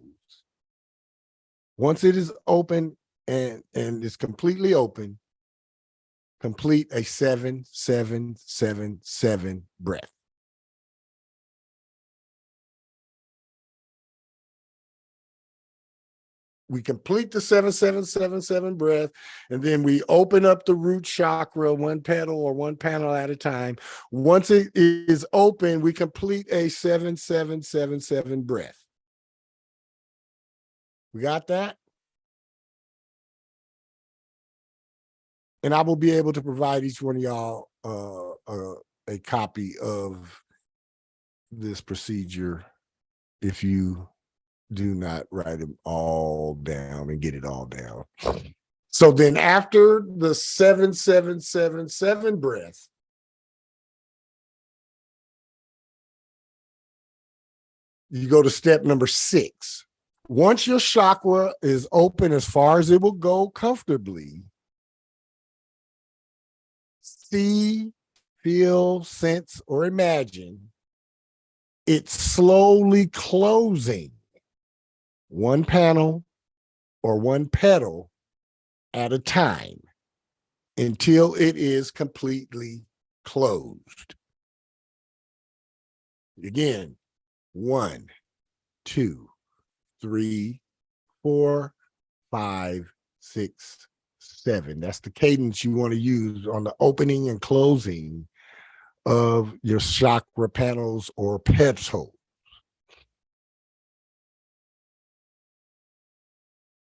once it is open and it's completely open, complete a 7, 7, 7, 7 breath. We complete the 7, 7, 7, 7 breath, and then we open up the root chakra, one petal or one panel at a time. Once it is open, we complete a 7, 7, 7, 7 breath. We got that? And I will be able to provide each one of y'all a copy of this procedure if you do not write them all down and get it all down. So then after the 7, 7, 7, 7 breath, you go to step number 6. Once your chakra is open as far as it will go comfortably, see, feel, sense, or imagine it slowly closing one panel or one petal at a time until it is completely closed. Again, 1, 2, 3, 4, 5, 6, 7. That's the cadence you want to use on the opening and closing of your chakra panels or petals.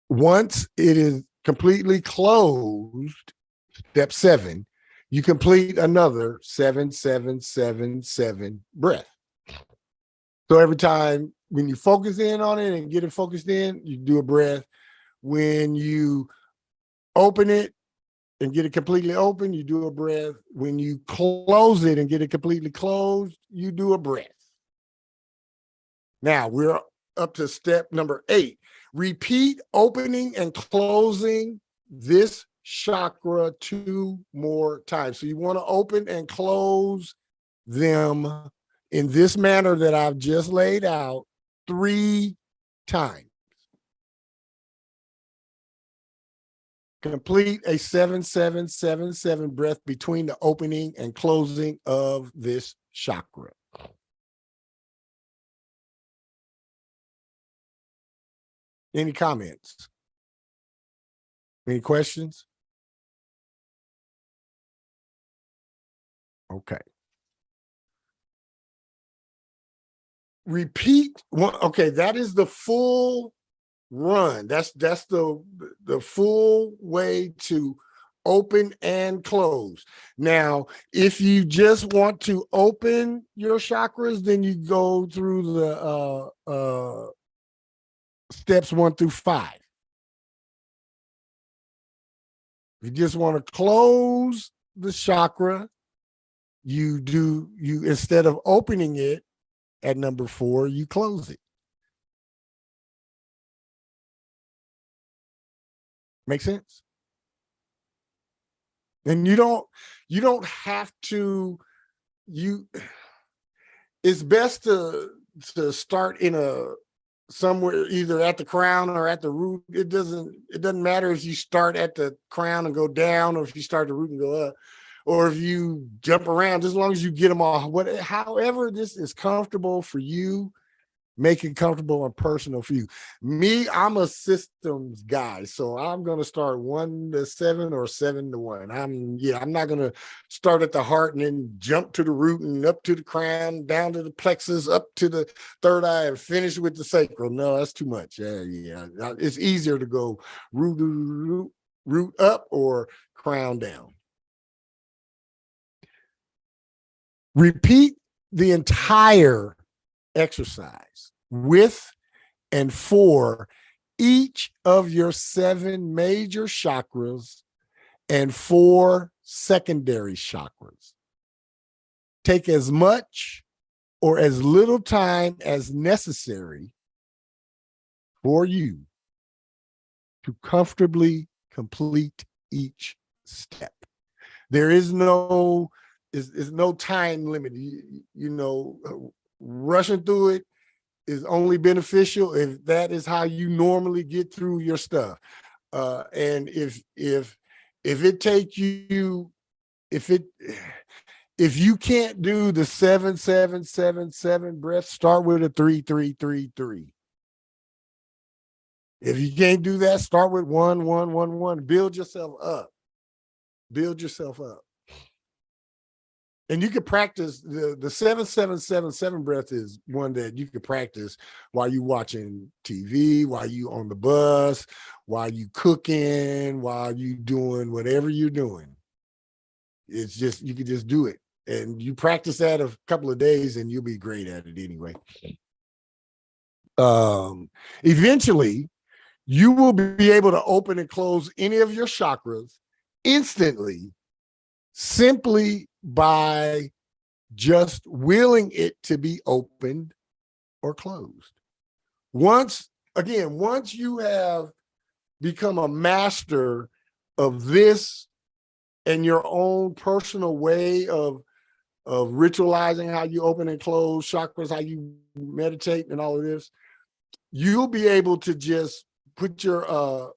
Once it is completely closed, step 7, you complete another 7, 7, 7, 7 breath. So every time when you focus in on it and get it focused in, you do a breath. When you open it and get it completely open, you do a breath. When you close it and get it completely closed, you do a breath. Now we're up to step number 8. Repeat opening and closing this chakra 2 more times. So you want to open and close them in this manner that I've just laid out 3 times. Complete a 7, 7, 7, 7 breath between the opening and closing of this chakra. Any comments? Any questions? Okay. Repeat one. Okay, that is the full run. That's the full way to open and close. Now, if you just want to open your chakras, then you go through the steps 1 through 5. If you just want to close the chakra, you instead of opening it at number 4, you close it. Make sense? And you don't have to, it's best to start in somewhere either at the crown or at the root. It doesn't matter if you start at the crown and go down, or if you start the root and go up, or if you jump around, as long as you get them all. However this is comfortable for you, make it comfortable and personal for you. Me, I'm a systems guy, so I'm going to start 1 to 7 or 7 to 1. I'm not going to start at the heart and then jump to the root and up to the crown, down to the plexus, up to the third eye, and finish with the sacral. No, that's too much. Yeah. It's easier to go root up or crown down. Repeat the entire exercise with and for each of your 7 major chakras and 4 secondary chakras. Take as much or as little time as necessary for you to comfortably complete each step. There is no time limit. Rushing through it is only beneficial if that is how you normally get through your stuff. And if it take you, if you can't do the 7-7-7-7 breath, start with a 3-3-3-3. If you can't do that, start with 1-1-1-1. Build yourself up. And you can practice the 7-7-7-7 breath is one that you can practice while you watching TV, while you on the bus, while you cooking, while you doing whatever you're doing. It's just, you can just do it. And you practice that a couple of days and you'll be great at it anyway. Eventually, you will be able to open and close any of your chakras instantly, simply by just willing it to be opened or closed. Once you have become a master of this and your own personal way of ritualizing how you open and close chakras, how you meditate and all of this, you'll be able to just put your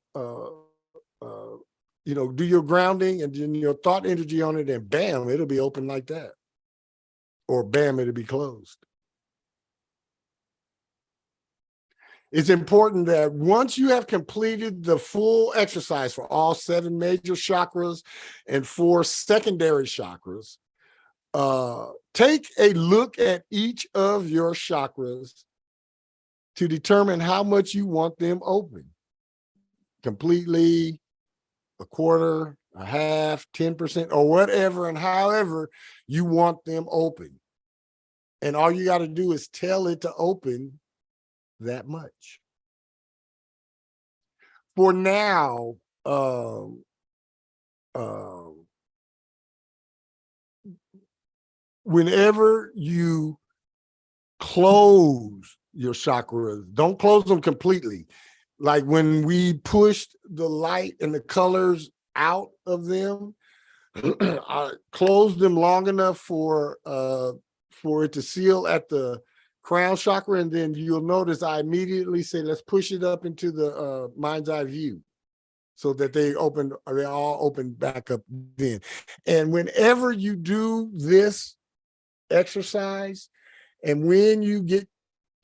do your grounding and then your thought energy on it, and bam, it'll be open like that. Or bam, it'll be closed. It's important that once you have completed the full exercise for all 7 major chakras and 4 secondary chakras, take a look at each of your chakras to determine how much you want them open. Completely, a quarter, a half, 10%, or whatever, and however you want them open. And all you got to do is tell it to open that much. For now, whenever you close your chakras, don't close them completely. Like when we pushed the light and the colors out of them, I closed them long enough for it to seal at the crown chakra, and then you'll notice I immediately say, let's push it up into the mind's eye view, so that they all open back up then. And whenever you do this exercise, and when you get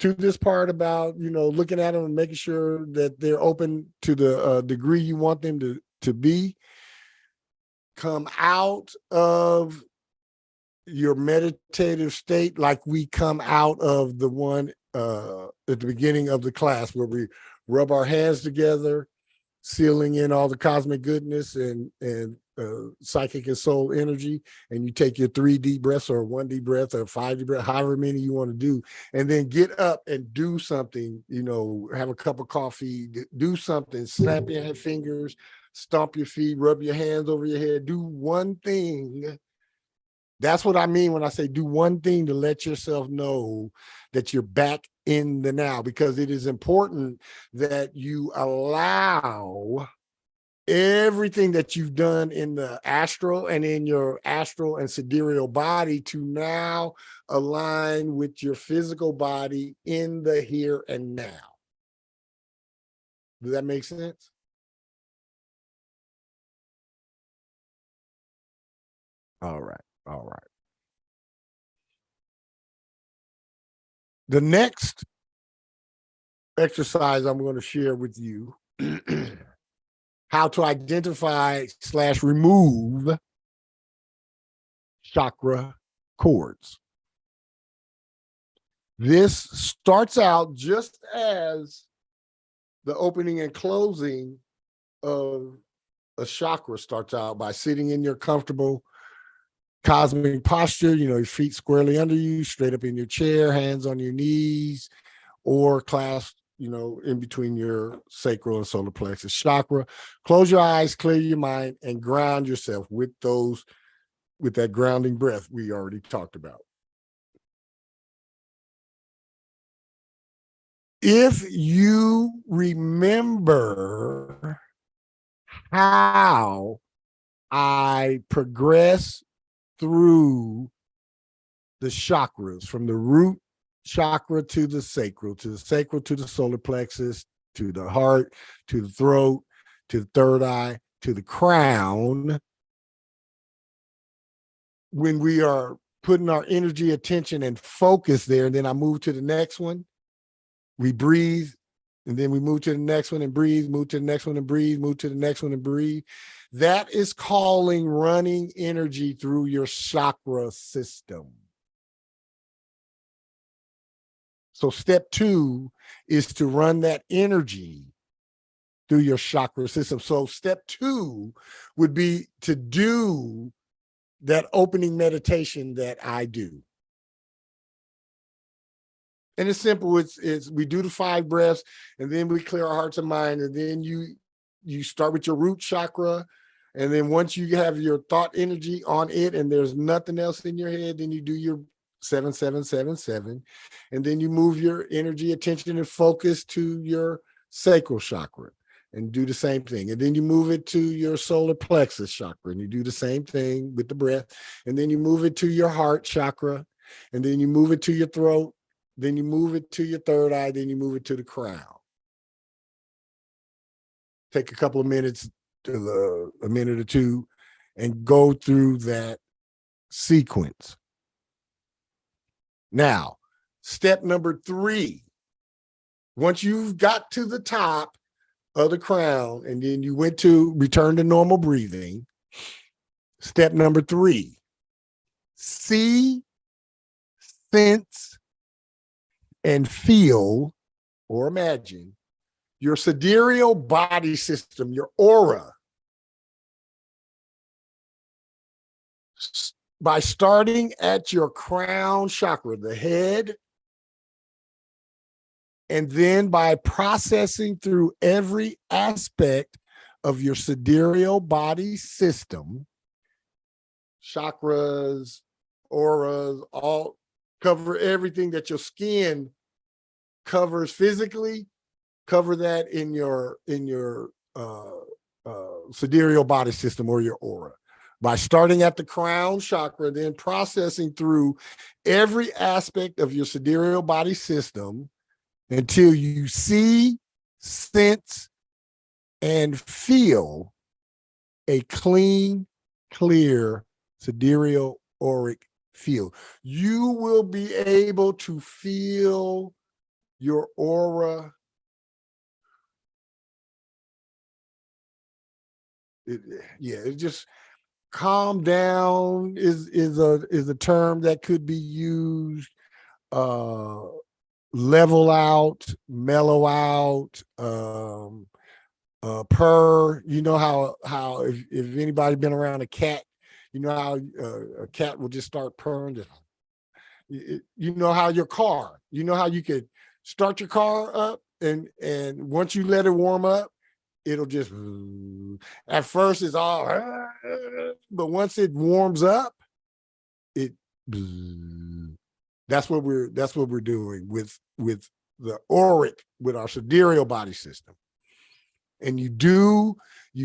to this part about, looking at them and making sure that they're open to the degree you want them to to be. Come out of your meditative state like we come out of the one at the beginning of the class where we rub our hands together, sealing in all the cosmic goodness and psychic and soul energy, and you take your 3 deep breaths or 1 deep breath or 5 deep breaths, however many you want to do, and then get up and do something, you know, have a cup of coffee, do something, snap your fingers, stomp your feet, rub your hands over your head, do one thing. That's what I mean when I say do one thing to let yourself know that you're back in the now, because it is important that you allow everything that you've done in the astral and in your astral and sidereal body to now align with your physical body in the here and now. Does that make sense? All right. All right. The next exercise I'm going to share with you, how to identify / remove chakra cords. This starts out just as the opening and closing of a chakra starts out by sitting in your comfortable cosmic posture, you know, your feet squarely under you, straight up in your chair, hands on your knees, or clasped, you know, in between your sacral and solar plexus chakra. Close your eyes, clear your mind, and ground yourself with that grounding breath we already talked about. If you remember how I progress through the chakras, from the root chakra to the sacral to the solar plexus, to the heart, to the throat, to the third eye, to the crown, when we are putting our energy, attention, and focus there, and then I move to the next one, we breathe, and then we move to the next one and breathe, move to the next one and breathe, move to the next one and breathe. That is calling running energy through your chakra system. So step 2 is to run that energy through your chakra system. So step 2 would be to do that opening meditation that I do. And it's simple. It's we do the 5 breaths, and then we clear our hearts and mind, and then you start with your root chakra, and then once you have your thought energy on it and there's nothing else in your head, then you do your 7, 7, 7, 7, and then you move your energy, attention, and focus to your sacral chakra and do the same thing. And then you move it to your solar plexus chakra, and you do the same thing with the breath. And then you move it to your heart chakra, and then you move it to your throat, then you move it to your third eye, then you move it to the crown. Take a couple of minutes, a minute or two, and go through that sequence. Now, step number 3, once you've got to the top of the crown and then you return to normal breathing, step number 3, see, sense, and feel or imagine your sidereal body system, your aura, by starting at your crown chakra, the head, and then by processing through every aspect of your sidereal body system, chakras, auras, all cover everything that your skin covers physically, cover that in your sidereal body system or your aura. By starting at the crown chakra, then processing through every aspect of your sidereal body system until you see, sense, and feel a clean, clear sidereal auric field. You will be able to feel your aura It just calm down is a term that could be used. Level out, mellow out, purr. You know how if anybody been around a cat, you know how a cat will just start purring. You know how your car, you know how you could start your car up and once you let it warm up, it'll just, at first it's all, but once it warms up, it, that's what we're doing with the auric, with our sidereal body system. And you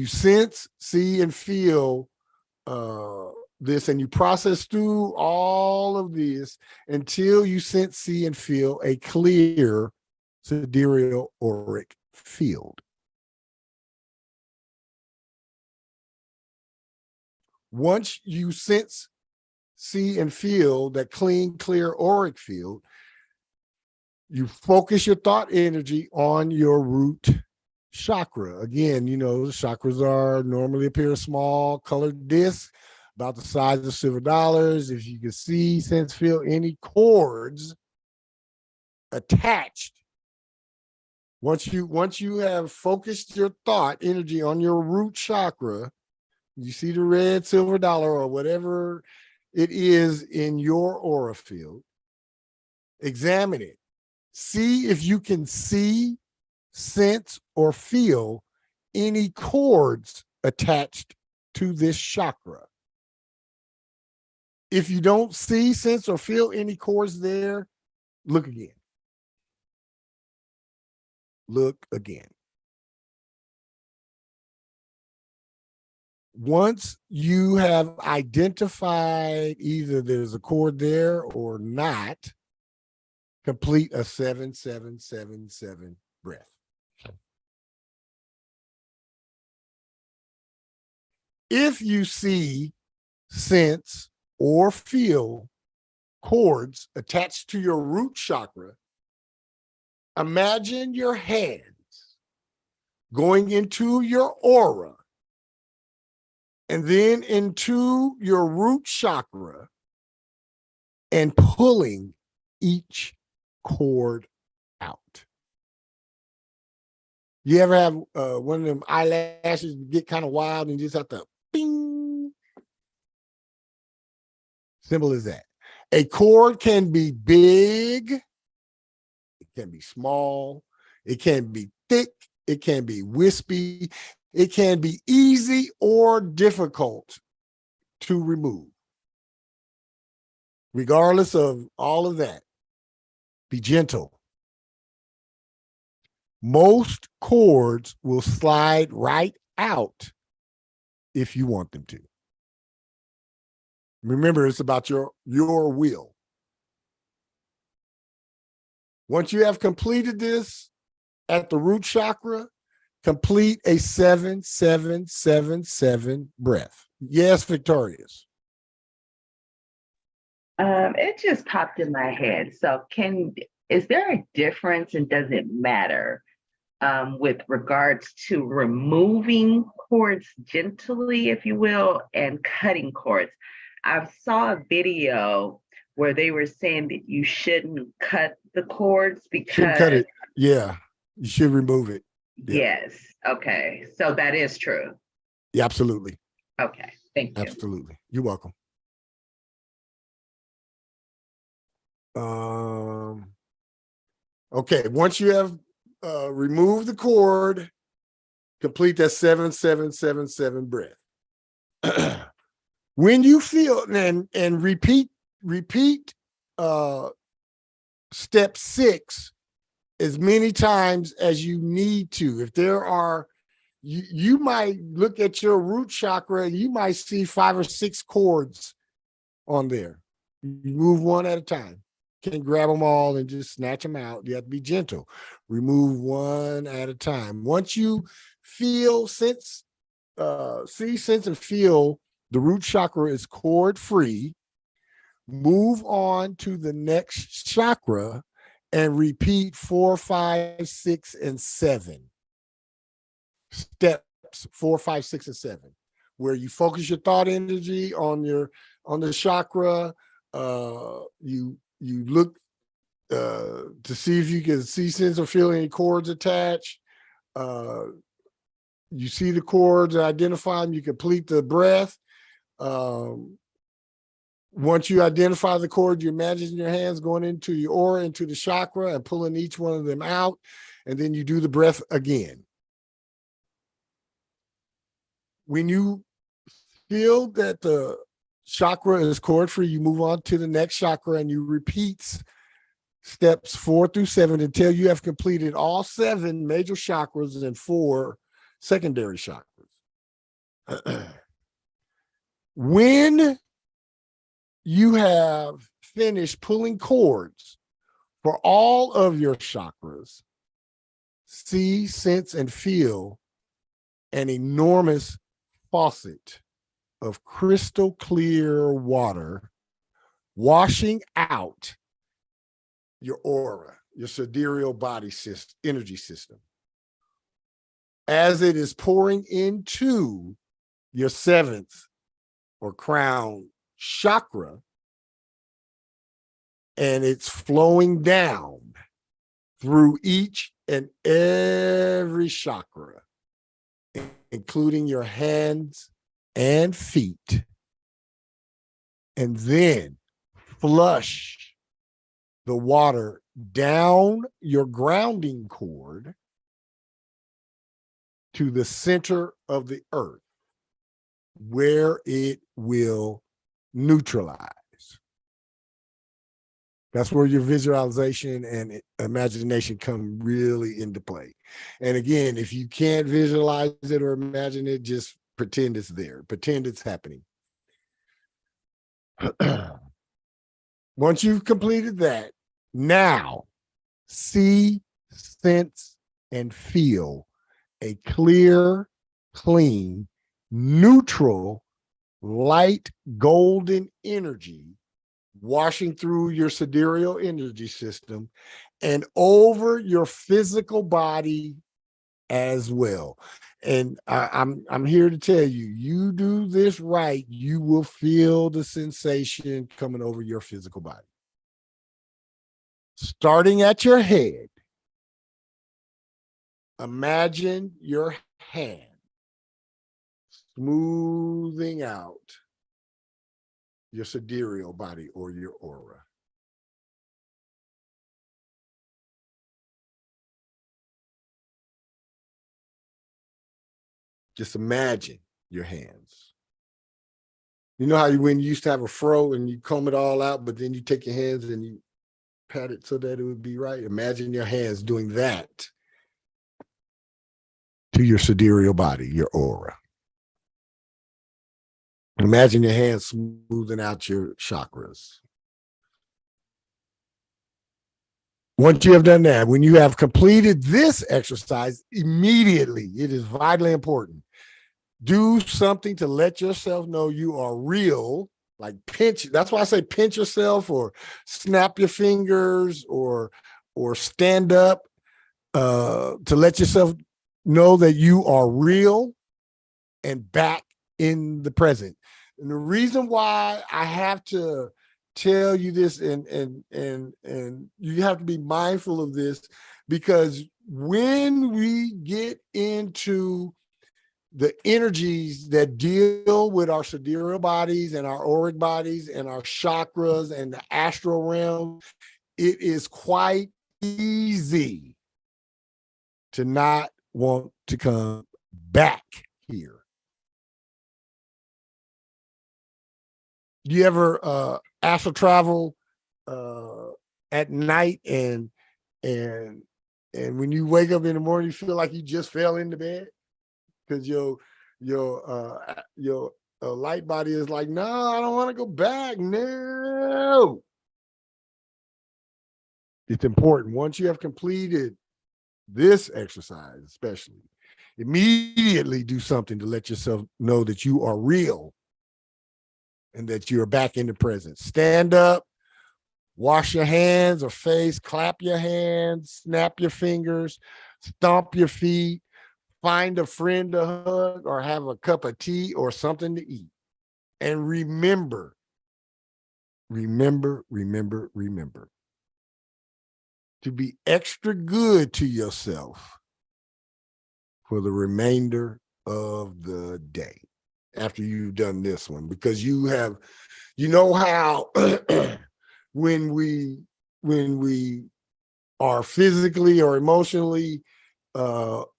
sense, see, and feel this, and you process through all of this until you sense, see, and feel a clear sidereal auric field. Once you sense, see, and feel that clean, clear auric field, you focus your thought energy on your root chakra. Again, you know, the chakras normally appear a small colored disc about the size of silver dollars. If you can see, sense, feel any cords attached, once you have focused your thought energy on your root chakra, you see the red silver dollar or whatever it is in your aura field, examine it. See if you can see, sense, or feel any cords attached to this chakra. If you don't see, sense, or feel any cords there, look again. Look again. Once you have identified either there's a cord there or not, complete a 7-7-7-7 breath. If you see, sense, or feel cords attached to your root chakra, imagine your hands going into your aura and then into your root chakra and pulling each cord out. You ever have one of them eyelashes get kind of wild and you just have to bing? Simple as that. A cord can be big, it can be small, it can be thick, it can be wispy, it can be easy or difficult to remove. Regardless of all of that, be gentle. Most cords will slide right out if you want them to. Remember, it's about your will. Once you have completed this at the root chakra, complete a 7-7-7-7 breath. Yes, Victorious.
It just popped in my head. So is there a difference, and does it matter with regards to removing cords gently, if you will, and cutting cords? I saw a video where they were saying that you shouldn't cut the cords because—
Shouldn't cut it. Yeah, you should remove it. Yeah.
Yes. Okay. So that is true.
Yeah, absolutely.
Okay. Thank you.
Absolutely. You're welcome. Okay, once you have removed the cord, complete that 7-7-7-7 breath. When you feel, and repeat step 6 as many times as you need to. If there are, you might look at your root chakra and you might see 5 or 6 cords on there. You move one at a time. Can't grab them all and just snatch them out. You have to be gentle. Remove one at a time. Once you feel, sense, see, sense, and feel the root chakra is cord free, move on to the next chakra and repeat 4, 5, 6, and 7 steps steps 4, 5, 6, and 7, where you focus your thought energy on the chakra. You look to see if you can see, sense, or feel any cords attached. You see the cords, identify them, you complete the breath. Once you identify the cord, you imagine your hands going into your aura, into the chakra, and pulling each one of them out. And then you do the breath again. When you feel that the chakra is cord free, you move on to the next chakra and you repeat steps 4 through 7 until you have completed all 7 major chakras and 4 secondary chakras. When you have finished pulling cords for all of your chakras, see, sense, and feel an enormous faucet of crystal clear water washing out your aura, your sidereal body system, energy system, as it is pouring into your 7th or crown chakra, and it's flowing down through each and every chakra, including your hands and feet, and then flush the water down your grounding cord to the center of the earth, where it will neutralize. That's where your visualization and imagination come really into play. And again, if you can't visualize it or imagine it, just pretend it's there. Pretend it's happening. Once you've completed that, now see, sense, and feel a clear, clean, neutral, light golden energy washing through your sidereal energy system and over your physical body as well. And I'm here to tell you, you do this right, you will feel the sensation coming over your physical body. Starting at your head, imagine your hand smoothing out your sidereal body or your aura. Just imagine your hands. You know how when you used to have a fro and you comb it all out, but then you take your hands and you pat it so that it would be right? Imagine your hands doing that to your sidereal body, your aura. Imagine your hands smoothing out your chakras. Once you have done that, when you have completed this exercise, immediately, it is vitally important, do something to let yourself know you are real, like pinch. That's why I say pinch yourself or snap your fingers or stand up to let yourself know that you are real and back in the present. And the reason why I have to tell you this and you have to be mindful of this, because when we get into the energies that deal with our sidereal bodies and our auric bodies and our chakras and the astral realm, it is quite easy to not want to come back here. Do you ever astral travel at night and when you wake up in the morning, you feel like you just fell into bed because your light body is like, no, I don't want to go back. No. It's important. Once you have completed this exercise, especially, immediately do something to let yourself know that you are real and that you're back in the present. Stand up, wash your hands or face, clap your hands, snap your fingers, stomp your feet, find a friend to hug, or have a cup of tea or something to eat. And remember, to be extra good to yourself for the remainder of the day after you've done this one, because you know how when we are physically or emotionally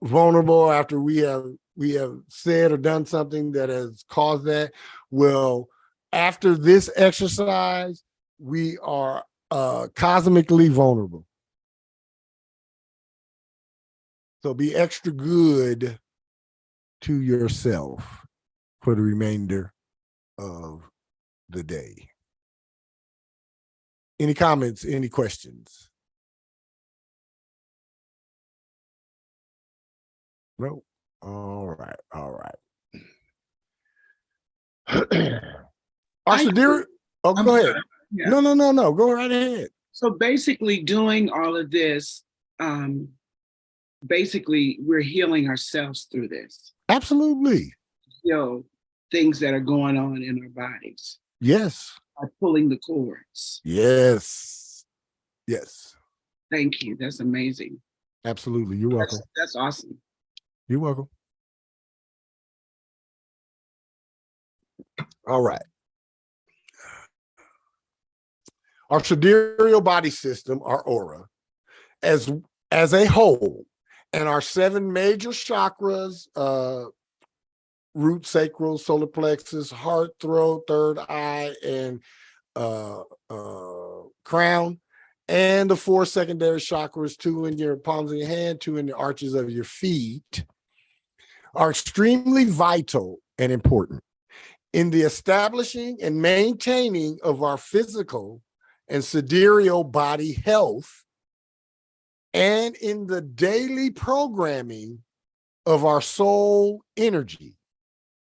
vulnerable after we have said or done something that has caused that. Well, after this exercise, we are cosmically vulnerable. So be extra good to yourself for the remainder of the day. Any comments, any questions? No. All right. Go ahead.
Yeah.
No. Go right ahead.
So basically doing all of this, basically we're healing ourselves through this.
Absolutely.
Heal things that are going on in our bodies.
Yes.
By pulling the cords.
Yes.
Thank you. That's amazing.
Absolutely. You're welcome.
That's awesome.
You're welcome. All right. Our sidereal body system, our aura, as a whole, and our 7 major chakras, root, sacral, solar plexus, heart, throat, third eye, and crown, and the 4 secondary chakras, 2 in your palms of your hand, 2 in the arches of your feet, are extremely vital and important in the establishing and maintaining of our physical and sidereal body health, and in the daily programming of our soul energy,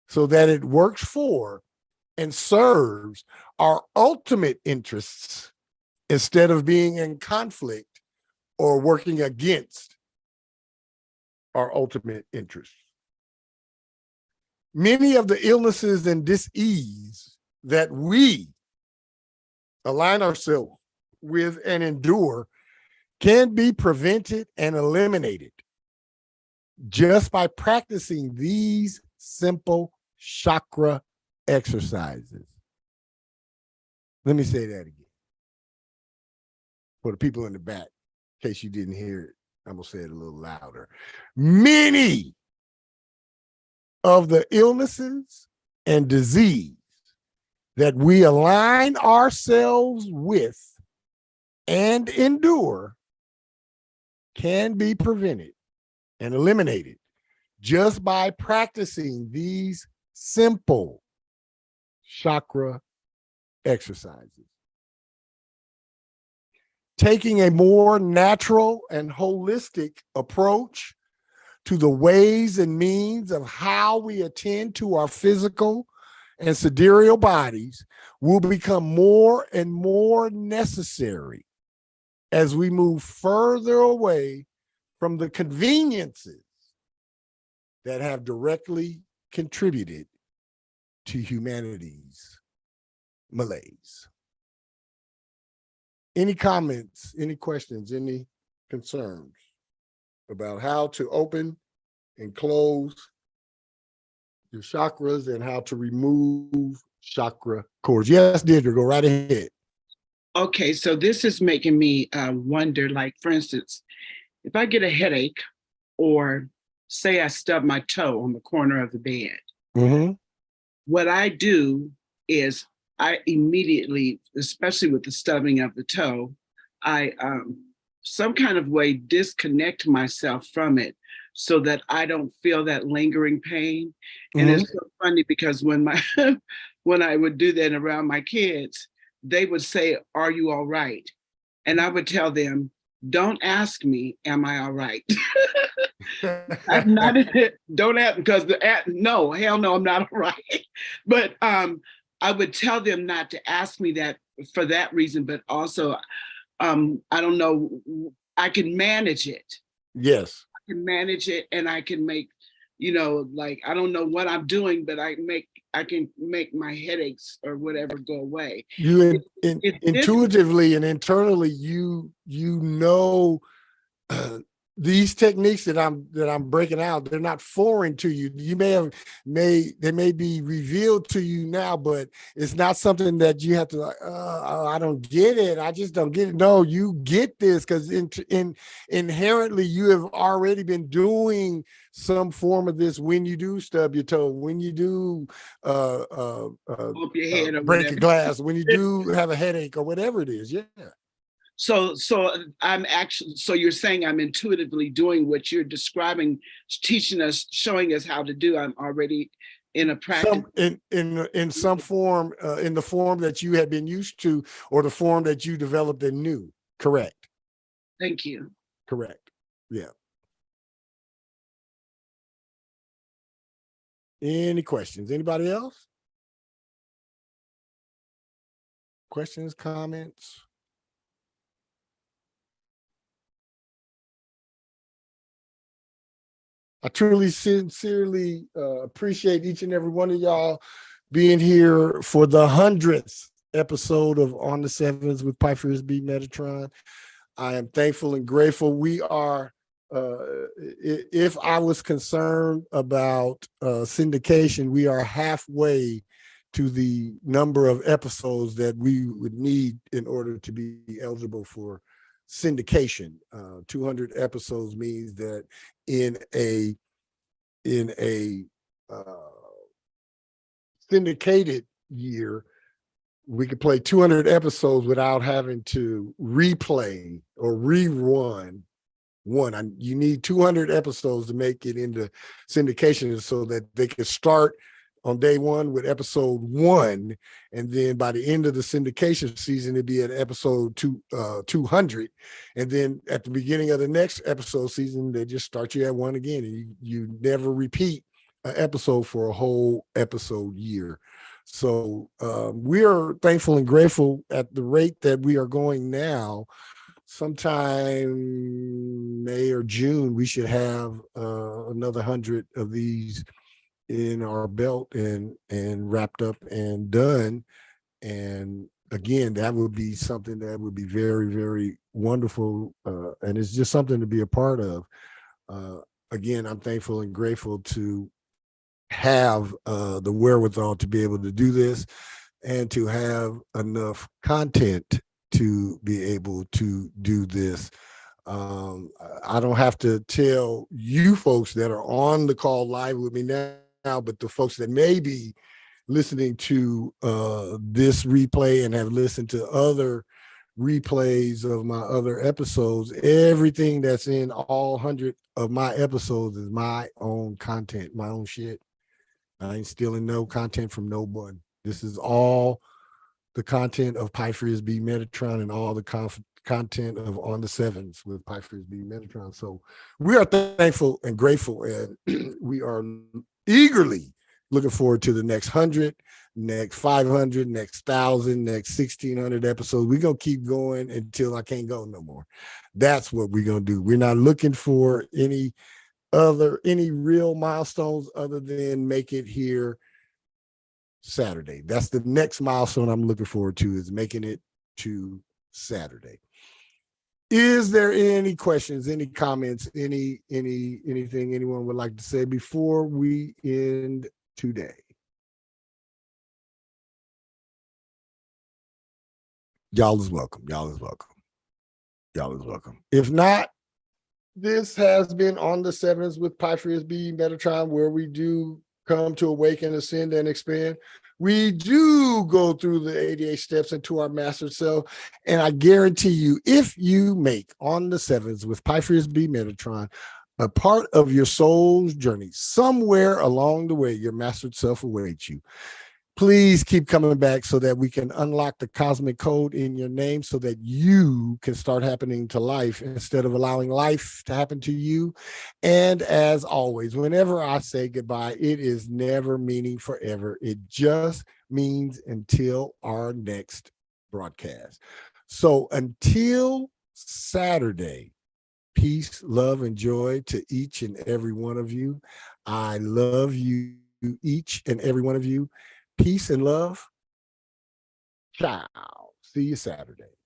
so that it works for and serves our ultimate interests instead of being in conflict or working against our ultimate interests. Many of the illnesses and dis-ease that we align ourselves with and endure can be prevented and eliminated just by practicing these simple chakra exercises. Let me say that again for the people in the back, in case you didn't hear it. I'm gonna say it a little louder. Many of the illnesses and disease that we align ourselves with and endure can be prevented and eliminated just by practicing these simple chakra exercises. Taking a more natural and holistic approach to the ways and means of how we attend to our physical and sidereal bodies will become more and more necessary as we move further away from the conveniences that have directly contributed to humanity's malaise. Any comments, any questions, any concerns about how to open and close your chakras and how to remove chakra cords? Yes, Deirdre, go right ahead.
Okay, so this is making me wonder, like, for instance, if I get a headache or say I stub my toe on the corner of the bed, what I do is I immediately, especially with the stubbing of the toe, I some kind of way disconnect myself from it so that I don't feel that lingering pain. And it's so funny because when when I would do that around my kids, they would say, "Are you all right?" And I would tell them, "Don't ask me, am I all right?" I'm not, don't ask, because no, hell no, I'm not all right. But I would tell them not to ask me that for that reason, but also, I don't know, I can manage it.
Yes.
I can manage it, and I can make like I don't know what I'm doing, but I can make my headaches or whatever go away.
You
It's
intuitively and internally, you know, these techniques that I'm breaking out, they're not foreign to you. You they may be revealed to you now, but it's not something that you have to like, I don't get it. I just don't get it. No, you get this because inherently you have already been doing some form of this when you do stub your toe, when you do
bump your head or
break a
whatever.
glass, when you do have a headache or whatever it is. Yeah.
So you're saying I'm intuitively doing what you're describing, teaching us, showing us how to do. I'm already in a practice.
In some form, in the form that you had been used to, or the form that you developed and knew. Correct.
Thank you.
Correct. Yeah. Any questions? Anybody else? Questions, comments? I truly, sincerely appreciate each and every one of y'all being here for the 100th episode of On the 7's with Pyephreius B Metatron. I am thankful and grateful. We are, if I was concerned about syndication, we are halfway to the number of episodes that we would need in order to be eligible for syndication. 200 episodes means that in a syndicated year, we could play 200 episodes without having to replay or rerun one. You need 200 episodes to make it into syndication so that they can start on day one with episode 1, and then by the end of the syndication season, it'd be at episode 200, and then at the beginning of the next episode season, they just start you at 1 again, and you never repeat an episode for a whole episode year. So we are thankful and grateful at the rate that we are going now. Sometime May or June, we should have another 100 of these in our belt and wrapped up and done. And again, that would be something that would be very, very wonderful. And it's just something to be a part of. Again, I'm thankful and grateful to have the wherewithal to be able to do this and to have enough content to be able to do this. I don't have to tell you folks that are on the call live with me now, but the folks that may be listening to this replay and have listened to other replays of my other episodes, everything that's in all 100 of my episodes is my own content, my own shit. I ain't stealing no content from no one. This is all the content of Pyephreius B Metatron and all the content of On the 7's with Pyephreius B Metatron. So we are thankful and grateful, and we are eagerly looking forward to the next 100, next 500, next 1,000, next 1,600 episodes. We're going to keep going until I can't go no more. That's what we're going to do. We're not looking for any real milestones other than make it here Saturday. That's the next milestone I'm looking forward to, is making it to Saturday. Is there any questions, any comments, anything anyone would like to say before we end today? Y'all is welcome. Y'all is welcome. Y'all is welcome. If not, this has been On the 7's with Pyephreius B Metatron, where we do come to awaken, ascend, and expand. We do go through the 88 steps into our master self. And I guarantee you, if you make On the 7's with Pyephreius B Metatron a part of your soul's journey, somewhere along the way, your mastered self awaits you. Please keep coming back so that we can unlock the cosmic code in your name so that you can start happening to life instead of allowing life to happen to you. And as always, whenever I say goodbye, it is never meaning forever. It just means until our next broadcast. So until Saturday, peace, love, and joy to each and every one of you. I love you, each and every one of you. Peace and love. Ciao. See you Saturday.